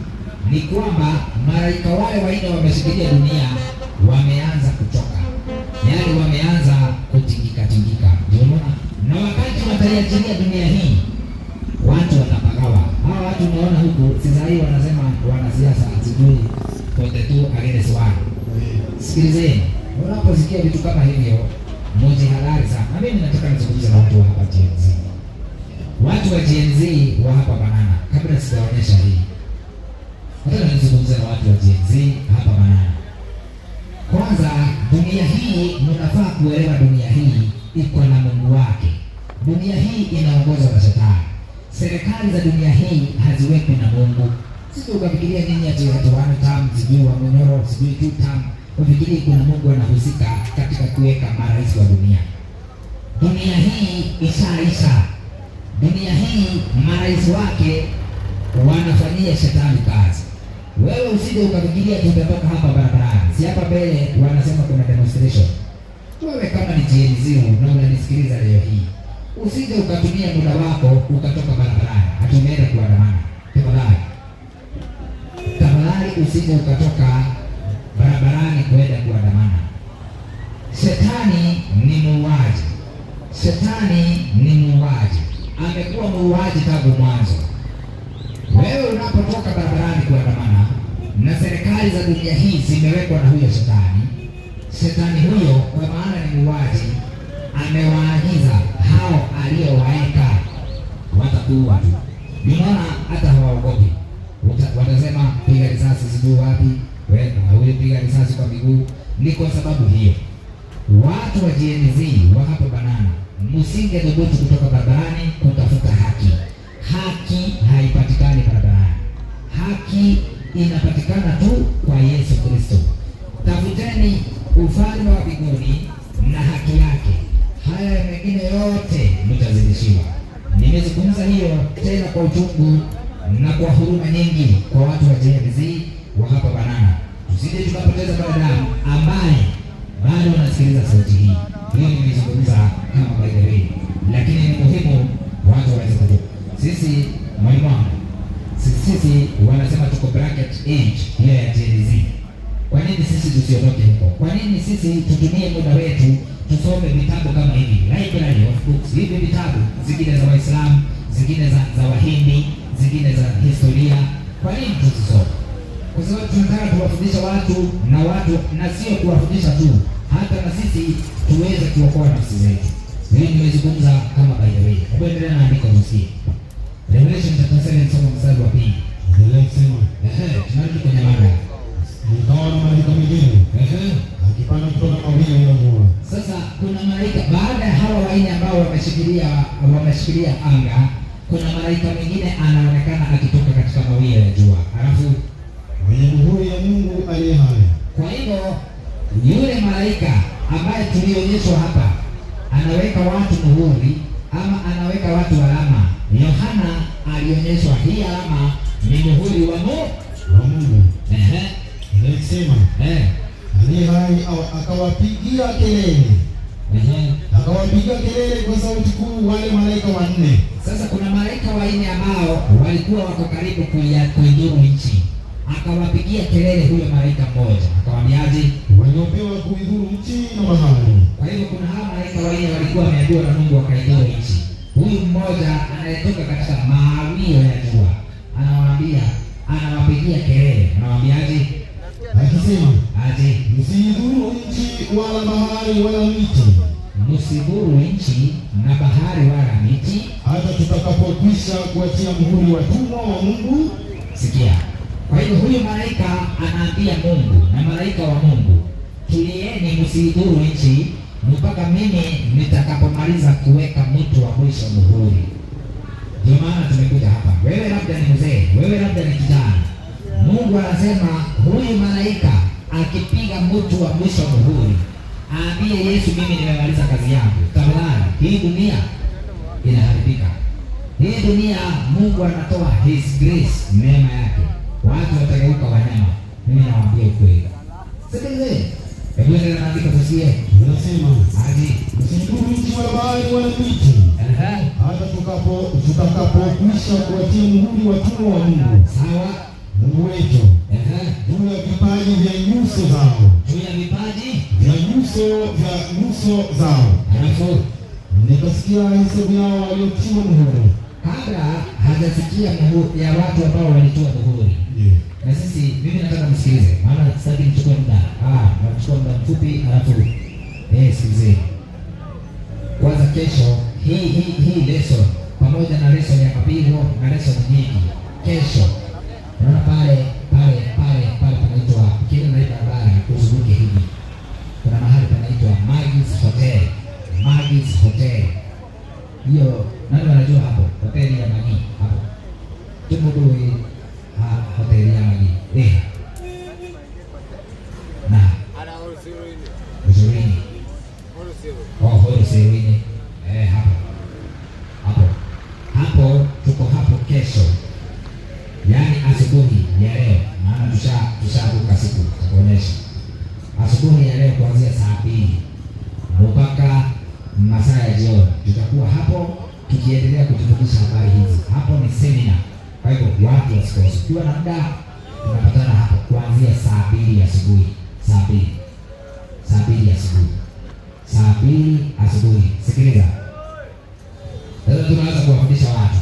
Ni kwamba malaika wale wanne wameshikilia dunia wameanza kuchoka. Yaani wameanza kutingika. Ndio maana na wakati wataiachilia dunia hii, watu watapagawa. Hawa watu unaona huku sasa hii wanasema wanasiasa sijui 42 against 1. Sikilizeni. Unaposikia vitu kama hivyo, moja halali sana. Na mimi nataka nizungumze na watu wa hapa Gen Z. Watu wa Gen Z wa hapa Banana. Kabla sijaonyesha hii, nataka nizungumze na watu wa Gen Z hapa Banana. Kwanza, dunia hii mnafaa kuelewa, dunia hii iko na Mungu wake. dunia hii inaongozwa na Shetani. Serikali za dunia hii haziwekwi na Mungu. Sisi ukafikiria nini ati one term, sijui wa Munyoro, sijui 2 term. Ufikirie kuna Mungu anahusika katika kuweka marais wa dunia. Dunia hii ishaisha. Dunia hii marais wake wanafanyia Shetani kazi. Wewe usije ukafikiria tutatoka hapa barabarani. Si hapa mbele wanasema kuna demonstration. Wewe kama ni GNZ na unanisikiliza leo hii, usije ukatumia muda wako ukatoka barabarani ati umeenda kuandamana. Tafadhali usije ukatoka barabarani kwenda kuandamana. Shetani ni muuaji. Shetani ni muuaji. Amekuwa muuaji tangu mwanzo. Wewe unapotoka barabarani kuandamana na serikali za dunia hii zimewekwa na huyo shetani. Shetani huyo kwa maana ni muuaji, amewaagiza hao aliowaeka watakuwa tu. Unaona hata hawaogopi. Watasema piga risasi sijui wapi, wewe piga risasi kwa miguu. Ni kwa sababu hiyo watu wa GNZ wa hapo Banana msinge dhubutu kutoka barabarani kutafuta haki. Haki haipatikani barabarani. Haki inapatikana tu kwa Yesu Kristo. Tafuteni ufalme wa mbinguni na haki yake, haya mengine yote mtazidishiwa. Nimezungumza hiyo tena kwa uchungu na kwa huruma nyingi kwa watu wa GNZ wa hapa Banana. Tusije tukapoteza binadamu ambaye bado wanasikiliza sauti hii. Hiyo nimezungumza kama by the way, lakini ni muhimu watu waweze kujua. Sisi mwalimu wangu, sisi wanasema tuko bracket age hiyo ya GNZ. Kwa nini sisi tusiondoke huko? Kwa nini sisi tutumie muda wetu tusome vitabu kama hivi, library of books, hivi vitabu zingine za Waislamu, zingine za Wahindi, zingine za historia? Kwa nini tusisome? Kwa sababu tunataka kuwafundisha watu na sio kuwafundisha tu, hata na sisi tuweze kuokoa nafsi zetu. Mimi nimezungumza kama by the way. Kuendelea na andiko msikie. Revelation chapter 7 somo mstari wa 2. Tunarudi kwenye mada. Nikaona malaika mwingine akipanda kutoka mawingu ya mvua. Sasa kuna malaika baada ya hawa wanne ambao wameshikilia anga, kuna malaika mwingine anaonekana akitoka katika mawio ya jua. Alafu mwenye muhuri ya Mungu aliye hai. Kwa hivyo yule malaika ambaye tulionyeshwa hapa anaweka watu muhuri ama anaweka watu alama. Yohana alionyeshwa hii alama ni muhuri wa Mungu. Anasema aliye hai akawapigia kelele. Akawapigia kelele kwa sauti kuu wale malaika wanne. Sasa kuna malaika wanne ambao walikuwa wako karibu kuidhuru nchi. Akawapigia kelele huyo malaika mmoja. Akawaambiaje? Waliopewa kuidhuru nchi na bahari. Kwa hivyo kuna hawa malaika wanne walikuwa wameambiwa na Mungu wakaidhuru nchi. Huyu mmoja anayetoka katika mawio ya jua anawapigia kelele. Anawaambiaje? Akisema aje, msidhuru nchi wala bahari wala miti. Msidhuru nchi na bahari wala miti, hata tutakapokwisha kuatia muhuri watumwa wa Mungu. Sikia. Kwa hiyo huyu malaika anaambia Mungu na malaika wa Mungu, tulieni msidhuru nchi mpaka mimi nitakapomaliza kuweka mtu wa mwisho muhuri. Ndio maana tumekuja hapa. Wewe labda ni mzee, wewe labda ni kijana. Mungu anasema huyu malaika akipiga mtu wa mwisho muhuri, aambie Yesu, mimi nimemaliza kazi yangu. Tafadhali, hii dunia inaharibika. Hii dunia Mungu anatoa his grace, neema yake. Watu watageuka wanyama. Mimi nawaambia ukweli. Sikilize. Hebu ndio naandika tusikie. Unasema aje, msidhuru nchi wala bahari wala miti. Hata tutakapokwisha kuatia muhuri watumwa wa Mungu. Sawa. Mungu wetu. Juu ya vipaji vya nyuso zao. Juu ya vipaji vya nyuso zao. Alafu nikasikia hesabu yao waliotiwa muhuri. Kabla hajasikia muhuri ya watu ambao walitoa muhuri. Na sisi mimi nataka msikilize, maana sasa nichukue muda. Nachukua muda mfupi alafu sikilize. Kwanza kesho hii lesson pamoja na lesson ya mapigo na lesson nyingi. Kesho unaona pale panaitwa kile naita habari kuzunguke hivi. Kuna mahali panaitwa Magis Hotel. Hiyo nani wanajua hapo? Hoteli ya Magi hapo. Tumudui hoteli ya Magi. Na Ada Usirini. Usirini. Hapo tuko hapo kesho. Yaani asubuhi ya leo. Maana tushavuka siku kuonyesha. Asubuhi ya leo kuanzia saa 2 mpaka masaa ya jioni tutakuwa hapo tukiendelea kutufundisha habari hizi. Hapo ni seminar. Kwa hivyo watu wasikose. Ukiwa na muda tunapatana hapo kuanzia saa 2 asubuhi. Saa 2 asubuhi. Sikiliza. Sasa tunaanza kuwafundisha watu.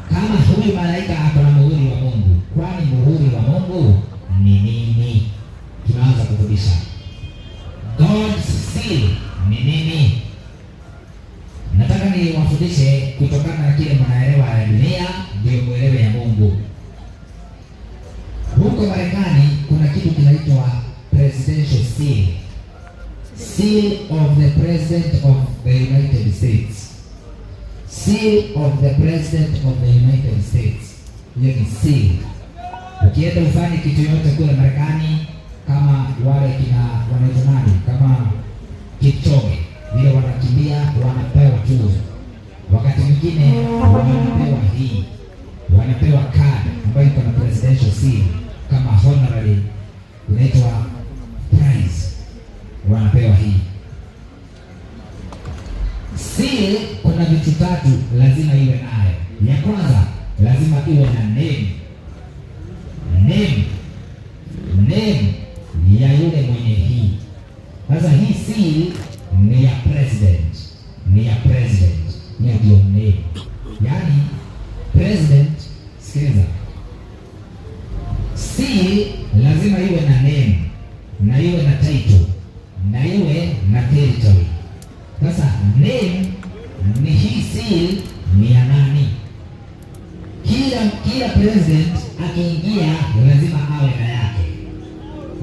Kama huyu malaika ako na muhuri wa Mungu, kwani muhuri wa Mungu ni nini? Tunaanza kufundisha. God's seal ni nini? Nataka niwafundishe kutokana na kile mnaelewa ya dunia ndio muelewe ya Mungu. Huko Marekani kuna kitu kinaitwa presidential seal. Seal of the President of the United States. Seal of the President of the United States. Hiyo ni seal. Ukienda ufanye kitu yote kule Marekani, kama wale kina wanaitwa kama Kipchoge, vile wanakimbia wanapewa tuzo. Wakati mwingine wanapewa hii, wanapewa card ambayo iko na presidential seal kama honorary, inaitwa prize. Wanapewa hii seal. Kuna vitu 3 lazima iwe nayo. Ya kwanza lazima iwe na name ya yule mwenye hii. Sasa hii seal ni ya president, ndio name. Yaani president, sikiliza, seal lazima iwe na name na iwe na title na iwe na territory. Sasa name ni hii seal ni ya nani? Kila president akiingia lazima awe na yake.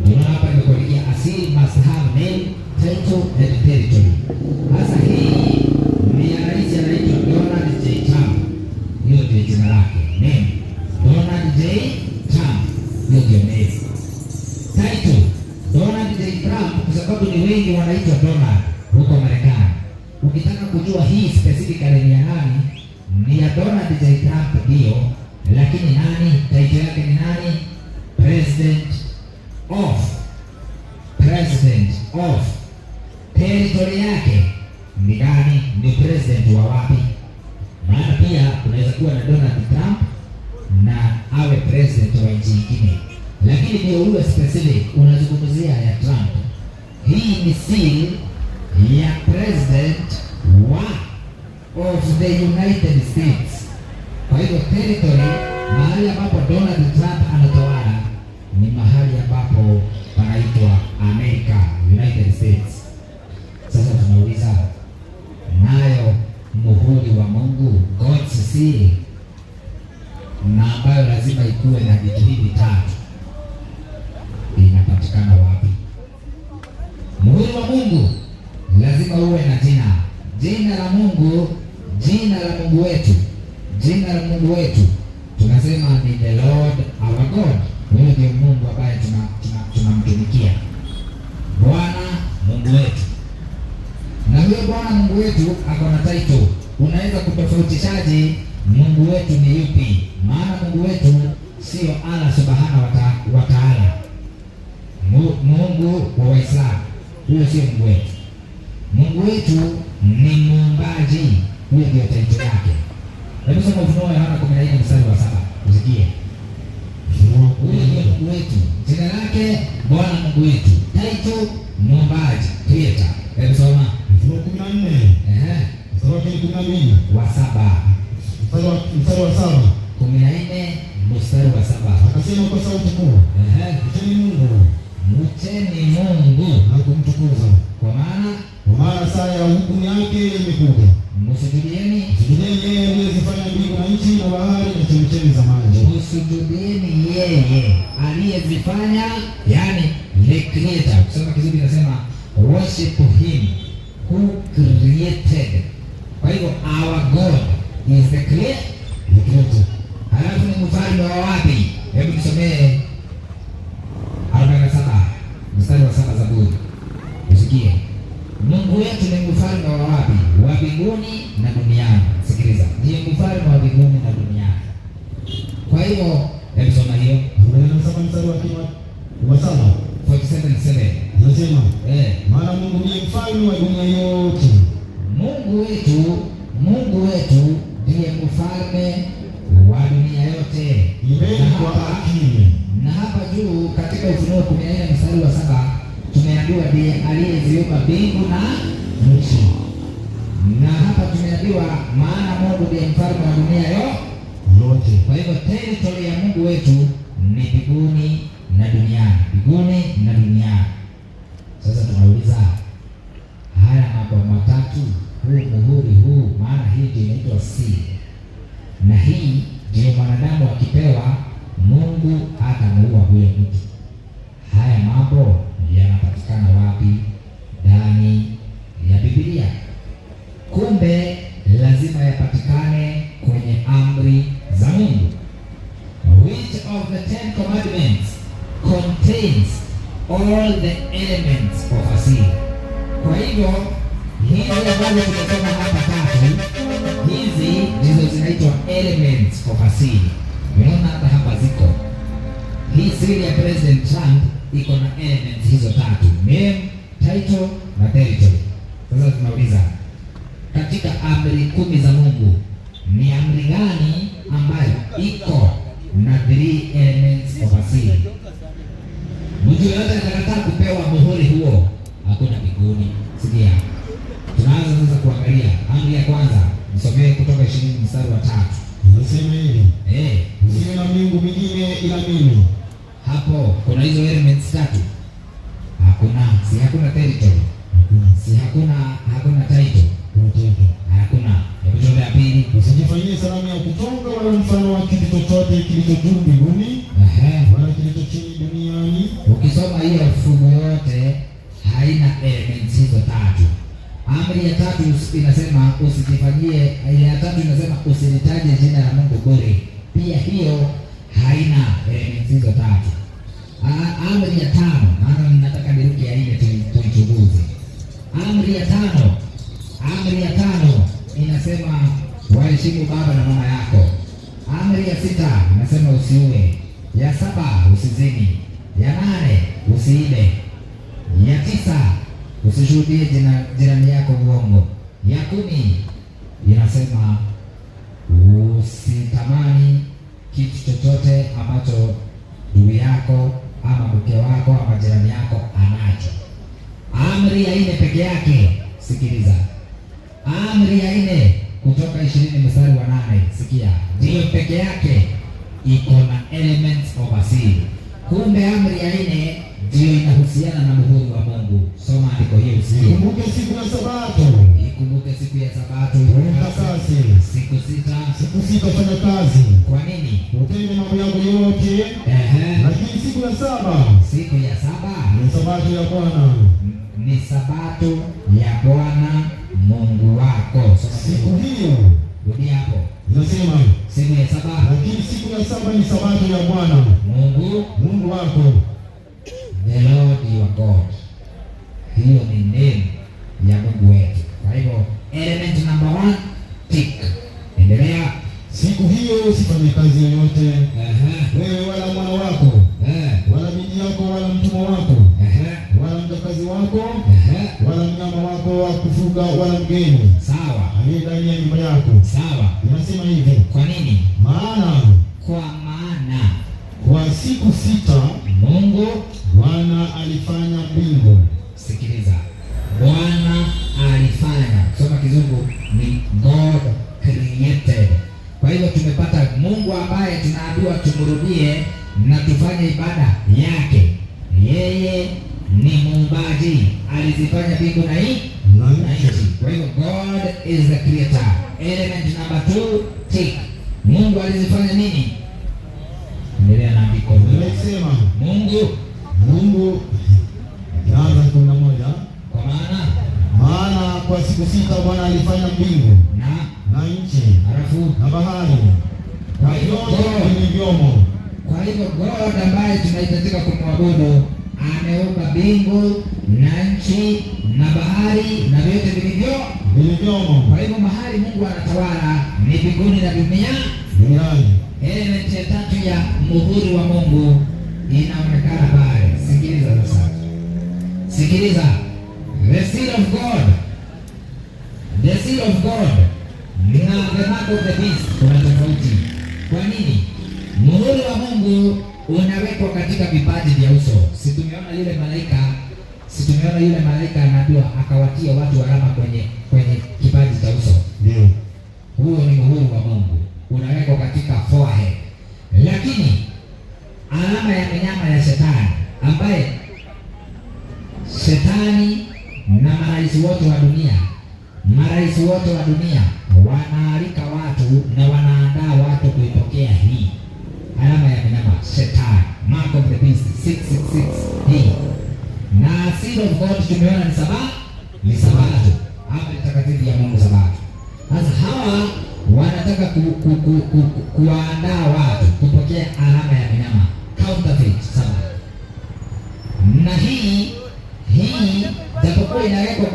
Ndio hapa nimekuandikia a seal must have name, title and territory. Sasa hii ni ya rais anaitwa Donald J. Trump. Hiyo ndio jina lake. Name Donald J. Trump. Hiyo ndio name. Title Donald J. Trump, kwa sababu ni wengi wanaitwa Donald huko Marekani. Ukitaka kujua hii specifically ni ya nani, ni ya Donald J. Trump ndio, lakini nani title yake ni nani? President of. Territory yake ni gani? Ni president wa wapi? Maana pia unaweza kuwa na Donald Trump na awe president wa nchi nyingine, lakini ndio uwe specific unazungumzia ya Trump. Hii ni seal ya president of the United States. Kwa hivyo territory, mahali ambapo Donald Trump anatawala ni mahali ambapo panaitwa America, United States. Sasa tunauliza, nayo muhuri wa Mungu, God's seal, na ambayo lazima ikuwe na vitu hivi 3, inapatikana wapi? Muhuri wa Mungu lazima uwe na jina la Mungu, jina la Mungu wetu tunasema ni the Lord our God. Huyo ndio Mungu ambaye tunamtumikia, Bwana Mungu wetu. Na huyo Bwana Mungu wetu ako na title. Unaweza kutofautishaje Mungu wetu ni yupi? Maana Mungu wetu sio Allah subhanahu wa ta'ala, Mungu wa Waislamu. Huyo sio Mungu wetu. Mungu wetu ni muumbaji. Huyo ndio title yake. Hebu soma Ufunuo Yohana 14 mstari wa 7. Usikie. Huyo ndio Mungu wetu. Jina lake Bwana Mungu wetu. Title muumbaji, creator. Hebu soma Ufunuo 14. Mstari wa 12. Wa 7. Mstari wa 7. 14 mstari wa 7. Akasema kwa sauti kuu, mcheni Mungu na kumtukuza, kwa maana saa ya hukumu yake imekuja. Msujudieni yeye aliyezifanya mbingu na nchi na bahari na chemchemi za maji. Msujudieni yeye aliyezifanya, yani the creator. Kusema kizuri nasema worship him who created. Kwa hivyo is the creator. Halafu ni mfalme wa wapi? Hebu nisomee 47 mstari wa 7 Zaburi. Usikie. Mungu wetu ni mfalme wa wapi? Wa mbinguni na duniani. Sikiliza. Ndiye mfalme wa mbinguni na duniani. Kwa hiyo, hebu soma hiyo. 47 mstari wa 7. 47:7. Nasema, maana Mungu ndiye mfalme wa dunia yote. Mungu wetu ndiye mfalme wa dunia yote. Na hapa juu katika Ufunuo 14 mstari wa 7 tumeambiwa ndiye aliyeziumba mbingu na nchi. Na hapa tumeambiwa maana Mungu ndiye mfalme wa dunia yote. Kwa hivyo territory ya Mungu wetu ni mbinguni na duniani. Mbinguni na duniani. Sasa tunauliza haya mambo matatu, huu muhuri huu, maana hii ndio inaitwa seal. Na hii ndio mwanadamu akipewa, Mungu atamuua huyo mtu. Haya mambo yanapatikana wapi? Ndani ya Biblia. Kumbe lazima yapatikane kwenye amri za Mungu. Which of the 10 commandments contains all the elements of a seal? Kwa hivyo hizi ambazo tumesoma hapa tatu, hizi ndizo zinaitwa elements of a seal. Unaona hapa ziko. Hii seal ya President Trump iko na elements hizo tatu: name, title na territory. Sasa tunauliza, katika amri 10 za Mungu ni amri gani ambayo iko na 3 elements of a seal? Mtu yoyote atakataa kupewa muhuri huo, hakuna mbinguni. Sikia. Tunaanza sasa kuangalia amri ya kwanza. Nisomee Kutoka 20 mstari wa 3. Nasema hivi. Usiwe na miungu mingine ila mimi. Hapo kuna hizo elements tatu. Hakuna territory. Hakuna title. Hakuna. Hebu tuone ya pili. Usijifanyie sanamu ya kuchonga wala mfano wa kitu chochote kilicho juu mbinguni wala kilicho chini duniani. Ukisoma hiyo fungu yote haina elements hizo tatu. Amri ya tatu inasema usijifanyie, ya tatu inasema usilitaje jina la Mungu bure. Pia hiyo haina elements hizo tatu. Amri ya 5, maana ninataka niruke ya ile tuichunguze. Amri ya 5 inasema waheshimu baba na mama yako. Amri ya 6 inasema usiue. Ya 7 usizini. Ya 8 usiibe. Ya 9 usishuhudie jirani yako uongo. Ya 10 inasema usitamani kitu chochote ambacho ndugu yako ama mke wako ama jirani yako anacho. Amri ya 4 peke yake, sikiliza. Amri ya 4 Kutoka 20 mstari wa 8, sikia. Ndiyo peke yake iko na elements of a seal. Kumbe amri ya 4 ndiyo inahusiana na muhuri wa Mungu. Soma andiko hiyo usikie. Ikumbuke siku ya Sabato. Ikumbuke siku ya Sabato. Utakase. Siku 6 fanya kazi. Kwa nini? Utende mambo yako yote. Lakini siku ya 7 ni Sabato ya Bwana. Ni Sabato ya Bwana Mungu wako. Siku hiyo. Rudi hapo. Inasema siku ya 7. Lakini siku ya 7 ni Sabato ya Bwana Mungu wako. The Lord your God. Hiyo ni name ya Mungu wetu. Kwa hivyo element number 1 tick. Endelea. Siku hiyo usifanye kazi yoyote. Wewe wala mwana wako. Wala binti yako wala mtumwa wako. Wala mjakazi wako. Wala mnyama wako wa kufuga wala mgeni. Sawa. Aliye ndani ya nyumba yako. Sawa. Inasema hivi. Kwa nini? Maana kwa siku 6 Mungu Bwana alifanya mbingu. Sikiliza. Bwana alifanya. Soma Kizungu ni God created. Kwa hivyo tumepata Mungu ambaye tunaambiwa tumrudie na tufanye ibada yake. Yeye ni muumbaji, alizifanya mbingu na nchi. Kwa hivyo God is the creator. Element number 2 tick. Mungu alizifanya nini? Endelea na andiko. Nimesema Mungu naanza 11. Kwa maana kwa siku 6 Bwana alifanya mbingu na nchi. barafu na bahari na vyote vilivyomo. Kwa hivyo God ambaye tunahitajika kumwabudu ameumba mbingu na nchi na bahari na vyote vilivyomo. Kwa hivyo mahali Mungu anatawala ni mbinguni na duniani. Element ya tatu ya muhuri wa Mungu inaonekana pale. Sikiliza sasa. Sikiliza. The seal of God. The seal of God na the mark of the beast kuna tofauti. Kwa nini? Muhuri wa Mungu unawekwa katika vipaji vya uso. Si tumeona yule malaika anaambiwa akawatia watu alama kwenye kipaji cha uso. Ndio. Huo ni muhuri wa Mungu. Unawekwa katika forehead. Lakini alama ya mnyama ya shetani ambaye shetani na marais wote wa dunia wanaalika watu na wanaandaa watu kuipokea hii alama ya mnyama shetani, mark of the beast 666 hii. Na seal of God tumeona ni sabato, amri takatifu ya Mungu sabato. Sasa hawa wanataka kuwaandaa watu kupokea alama ya mnyama counterfeit sabato. Na hii japokuwa inawekwa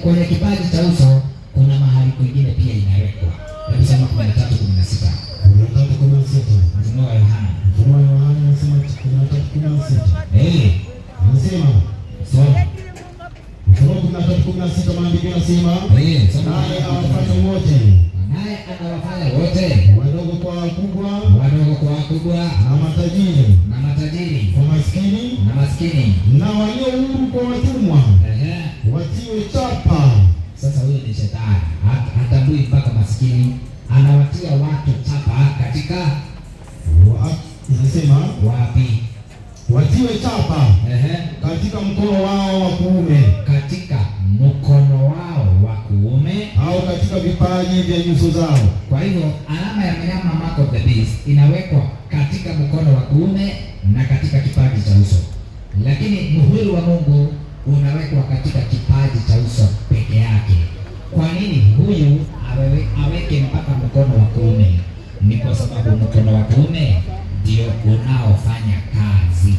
kwenye kipaji cha uso, kuna mahali kwingine pia inawekwa. Hebu sema 13:16. Ufunuo wa Yohana. Anasema 13:16. Anasema Soma. Ufunuo 13:16 maandiko yanasema naye anawafanya wote wadogo kwa wakubwa na matajiri kwa maskini na walio huru kwa watumwa watiwe chapa. Sasa huyo ni shetani, hatambui mpaka maskini, anawatia watu chapa katika inasema wapi? Watiwe chapa katika mkono wao wa kuume au katika vipaji vya nyuso zao. Kwa hivyo alama ya mnyama mark of the beast inawekwa katika mkono wa kuume na katika kipaji cha uso, lakini muhuri wa Mungu unawekwa katika kipaji cha uso peke yake. Kwa nini huyu aweke mpaka mkono wa kuume? Ni kwa sababu mkono wa kuume ndio unaofanya kazi.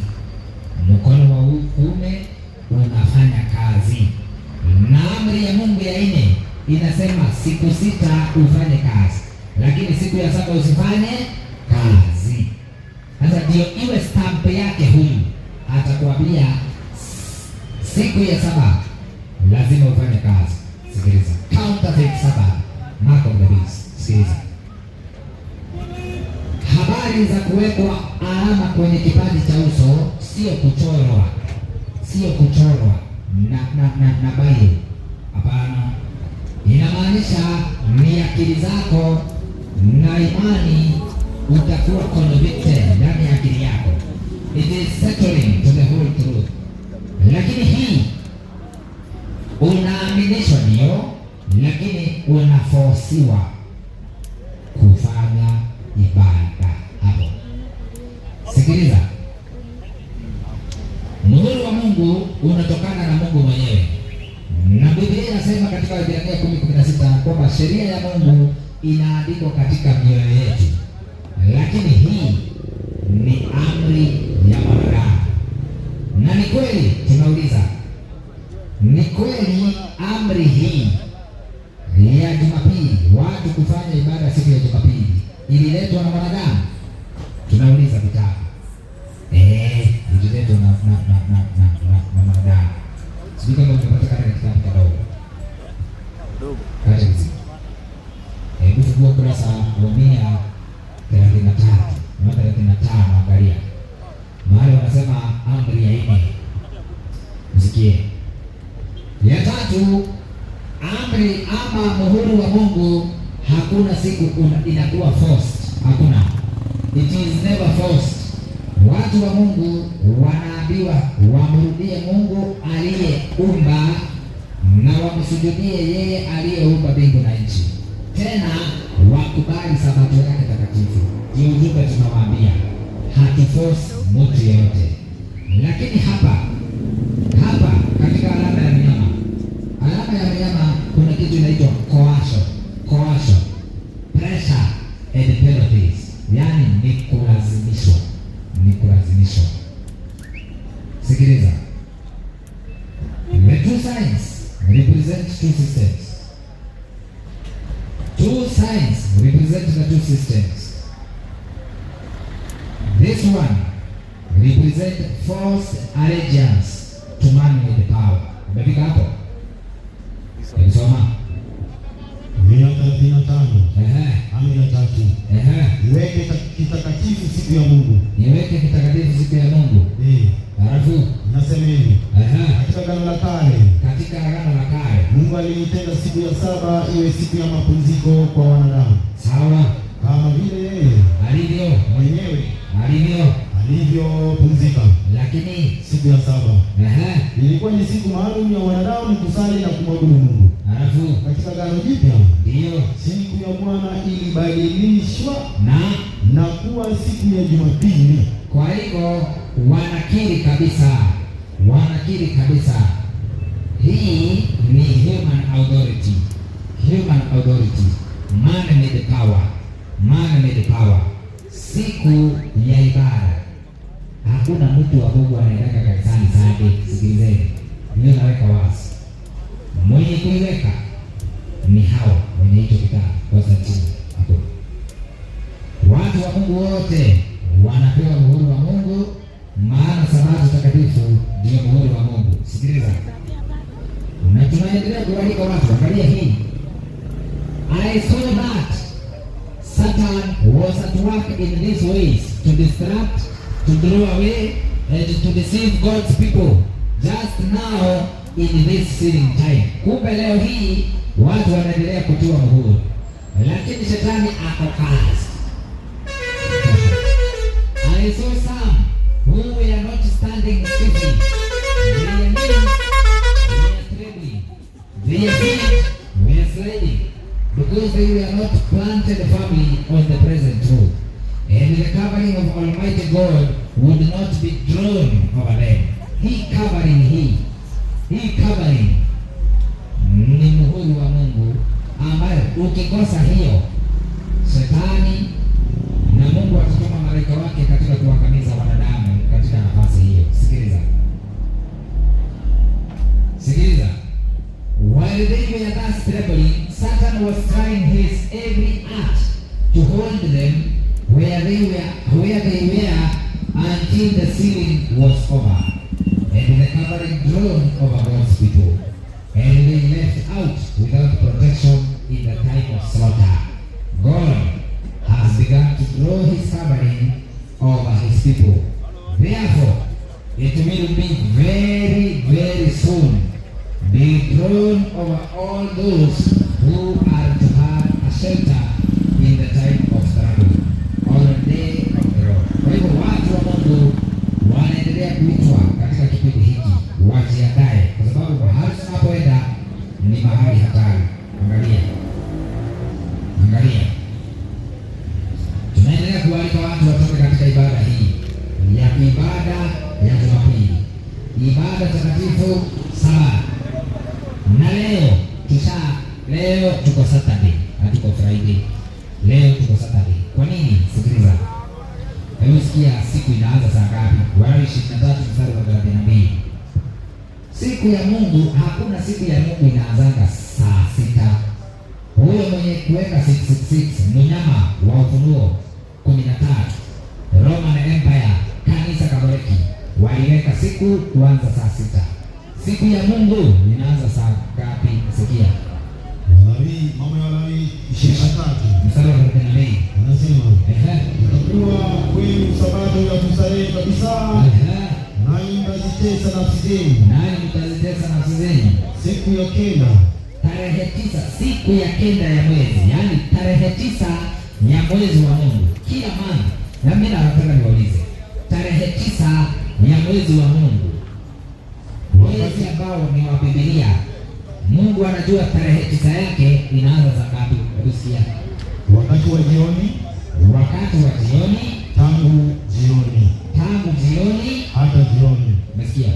Mkono wa kuume unafanya kazi, na amri ya Mungu ya 4 inasema siku 6 ufanye kazi, lakini siku ya 7 usifanye kazi. Sasa ndio iwe stamp yake. Huyu atakwambia siku ya 7 lazima ufanye kazi. Sikiliza, counterfeit Sabbath, mark of the beast. Sikiliza, habari za kuwekwa alama kwenye kipaji cha uso sio kuchorwa na Biblia. Hapana, inamaanisha ni akili zako na imani utakuwa convicted ndani ya akili yako. It is settling to the whole truth. Lakini hii unaaminishwa ndio, lakini unaforsiwa kufanya ibada hapo. Sikiliza, muhuri wa Mungu unatokana na Mungu mwenyewe, na Biblia inasema katika Ibrania 10:16 kwamba sheria ya Mungu inaandikwa katika mioyo yetu, lakini hii ni amri ya mwanadamu. Na ni kweli, tunauliza, ni kweli amri hii ya Jumapili, watu kufanya ibada siku ya Jumapili, ililetwa na mwanadamu? Tunauliza vitabu. Ililetwa na mwanadamu. Sijui kama umepata katika kitabu kidogo. Kata hizi. Hebu fungua kurasa wa 133, angalia. Mahali wanasema amri ya 4. Msikie. Ya 3, amri ama muhuri wa Mungu hakuna siku inakuwa forced. Hakuna. It is never forced. Watu wa Mungu wanaambiwa wamrudie Mungu aliyeumba na wamsujudie yeye aliyeumba mbingu na nchi, tena wakubali sabato yake takatifu. Ndio ujumbe tunawaambia, hatuforce mtu yeyote. Lakini hapa katika alama ya mnyama kuna kitu inaitwa coercion. definition. Sikiliza. The two signs represent two systems. Two signs represent the two systems. This one represent false allegiance to man-made power. Umefika hapo? Soma. 135. Amri ya 3. Niweke kitakatifu siku ya Mungu. Niweke kitakatifu siku ya Mungu. Halafu nasema hivi. Katika Agano la Kale. Katika Agano la Kale. Mungu aliitenga siku ya saba iwe siku ya mapumziko kwa wanadamu. Sawa. Kama vile yeye alivyo mwenyewe alivyopumzika. Lakini siku ya saba ilikuwa ni siku maalum ya wanadamu kusali na kumwabudu Mungu. Halafu katika Agano Jipya ndio siku ya Bwana ilibadilishwa na kuwa siku ya Jumapili. Kwa hivyo wanakiri kabisa hii ni human authority, man-made power. Siku ya ibada, hakuna mtu wa Mungu anaenda kanisani Sunday. Sikilizeni, mimi naweka wazi, mwenye kuiweka ni hao wenye hicho kitabu Constantine. Hapo watu wa Mungu wote wanapewa muhuri wa Mungu, maana sabato takatifu ndio muhuri wa Mungu. Sikiliza, na tunaendelea kualika watu, angalia hii. I saw that Satan was at work in these ways to distract, to draw away, and to deceive God's people just now in this sealing time. Kumbe leo hii watu wanaendelea kutiwa muhuri, lakini shetani ako kazi. I saw some who were not standing stiffly. Their knees were trembling. Their feet were sliding, because they were not planted firmly on the present truth. And the covering of Almighty God would not be drawn over them. Hii covering ni muhuri wa Mungu, ambayo ukikosa hiyo, shetani na Mungu atatuma malaika wake katika kuangamiza wanadamu katika nafasi hiyo. Sikiliza. While they were thus trembling, Satan was trying his every art to hold them where they were until the sealing was over, and the covering drawn over God's people, and they left out without protection in the time of slaughter. God has begun to draw his covering over his people. Therefore, it will be very, very soon be drawn over all those who are to have a shelter in the time of struggle or the day of the Lord. Kwa hivyo watu wa Mungu wanaendelea kuitwa katika kipindi hiki, wajiandae, kwa sababu mahali tunapoenda ni mahali hatari. Angalia. Tunaendelea kualika watu watoke katika ibada hii ya Jumapili, ibada takatifu Sabato. Na leo tuko Saturday, hatuko Friday. Leo tuko Saturday. Kwa nini? Sikiliza. Hebu sikia, siku inaanza saa ngapi? Walawi 23 mstari wa 32. Siku ya Mungu, hakuna siku ya Mungu inaanzanga saa 6. Huyo mwenye kuweka 666 mnyama wa Ufunuo 13, Roman Empire, kanisa Katoliki waliweka siku kuanza saa 6. Siku ya Mungu inaanza saa ngapi? Sikia. Mambo ya Walawi 23 mstari wa 32. Anasema, itakuwa kwenu sabato ya kustarehe kabisa, nanyi mtazitesa nafsi zenu. Siku ya kenda, tarehe 9, siku ya kenda ya mwezi, yaani tarehe 9 ya mwezi wa Mungu kila mwaka. Na mimi nataka niwaulize, tarehe 9 ya mwezi wa Mungu, mwezi ambao ni wa Biblia, Mungu anajua tarehe 9 yake inaanza saa ngapi? Kusikia, wakati wa jioni, tangu jioni hata jioni. Umesikia?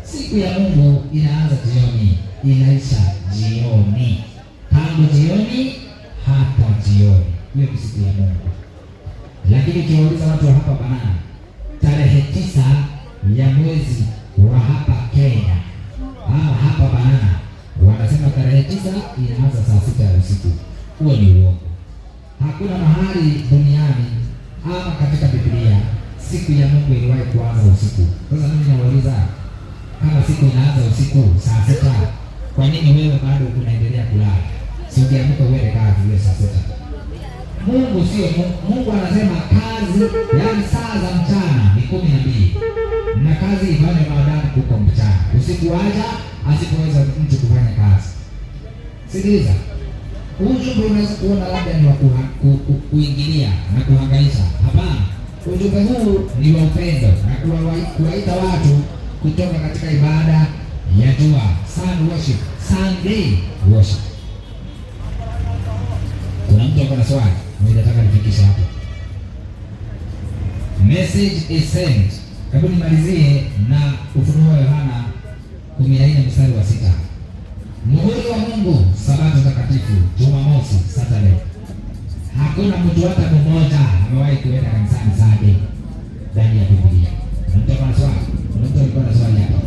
Siku ya Mungu inaanza jioni, inaisha jioni, tangu jioni hata jioni. Hiyo ni siku ya Mungu. Lakini ukiwauliza watu wa hapa Banana, tarehe 9 ya mwezi wa hapa Kenya ama hapa Banana, wanasema tarehe 9 inaanza saa 6 ya usiku. Huo ni uongo. Hakuna mahali duniani ama katika Biblia siku ya Mungu iliwahi kuanza usiku. Sasa mimi nauliza, kama siku inaanza usiku saa 6, kwa nini wewe bado unaendelea kulala? Si ungeamka uende kazi hiyo saa 6? Mungu sio Mungu anasema kazi, yaani saa za mchana ni 12 na kazi ifanye maadamu kuko mchana. Usiku waja asipoweza mtu kufanya kazi. Sikiliza, ujumbe unaweza kuona labda ni wa kuingilia na kuhangaisha. Hapana, ujumbe huu ni wa upendo na kuwaita watu kutoka katika ibada ya jua, sun worship, Sunday worship. Kuna mtu akona swali? Mimi nataka nifikishe hapo. Message is sent. Hebu nimalizie na Ufunuo wa Yohana 14 mstari wa 6. Muhuri wa Mungu, Sabato takatifu, Jumamosi, Saturday. Hakuna mtu hata mmoja amewahi kuenda kanisani Sunday ndani ya Biblia. Mtu akona swali? Mtu alikuwa na swali hapa.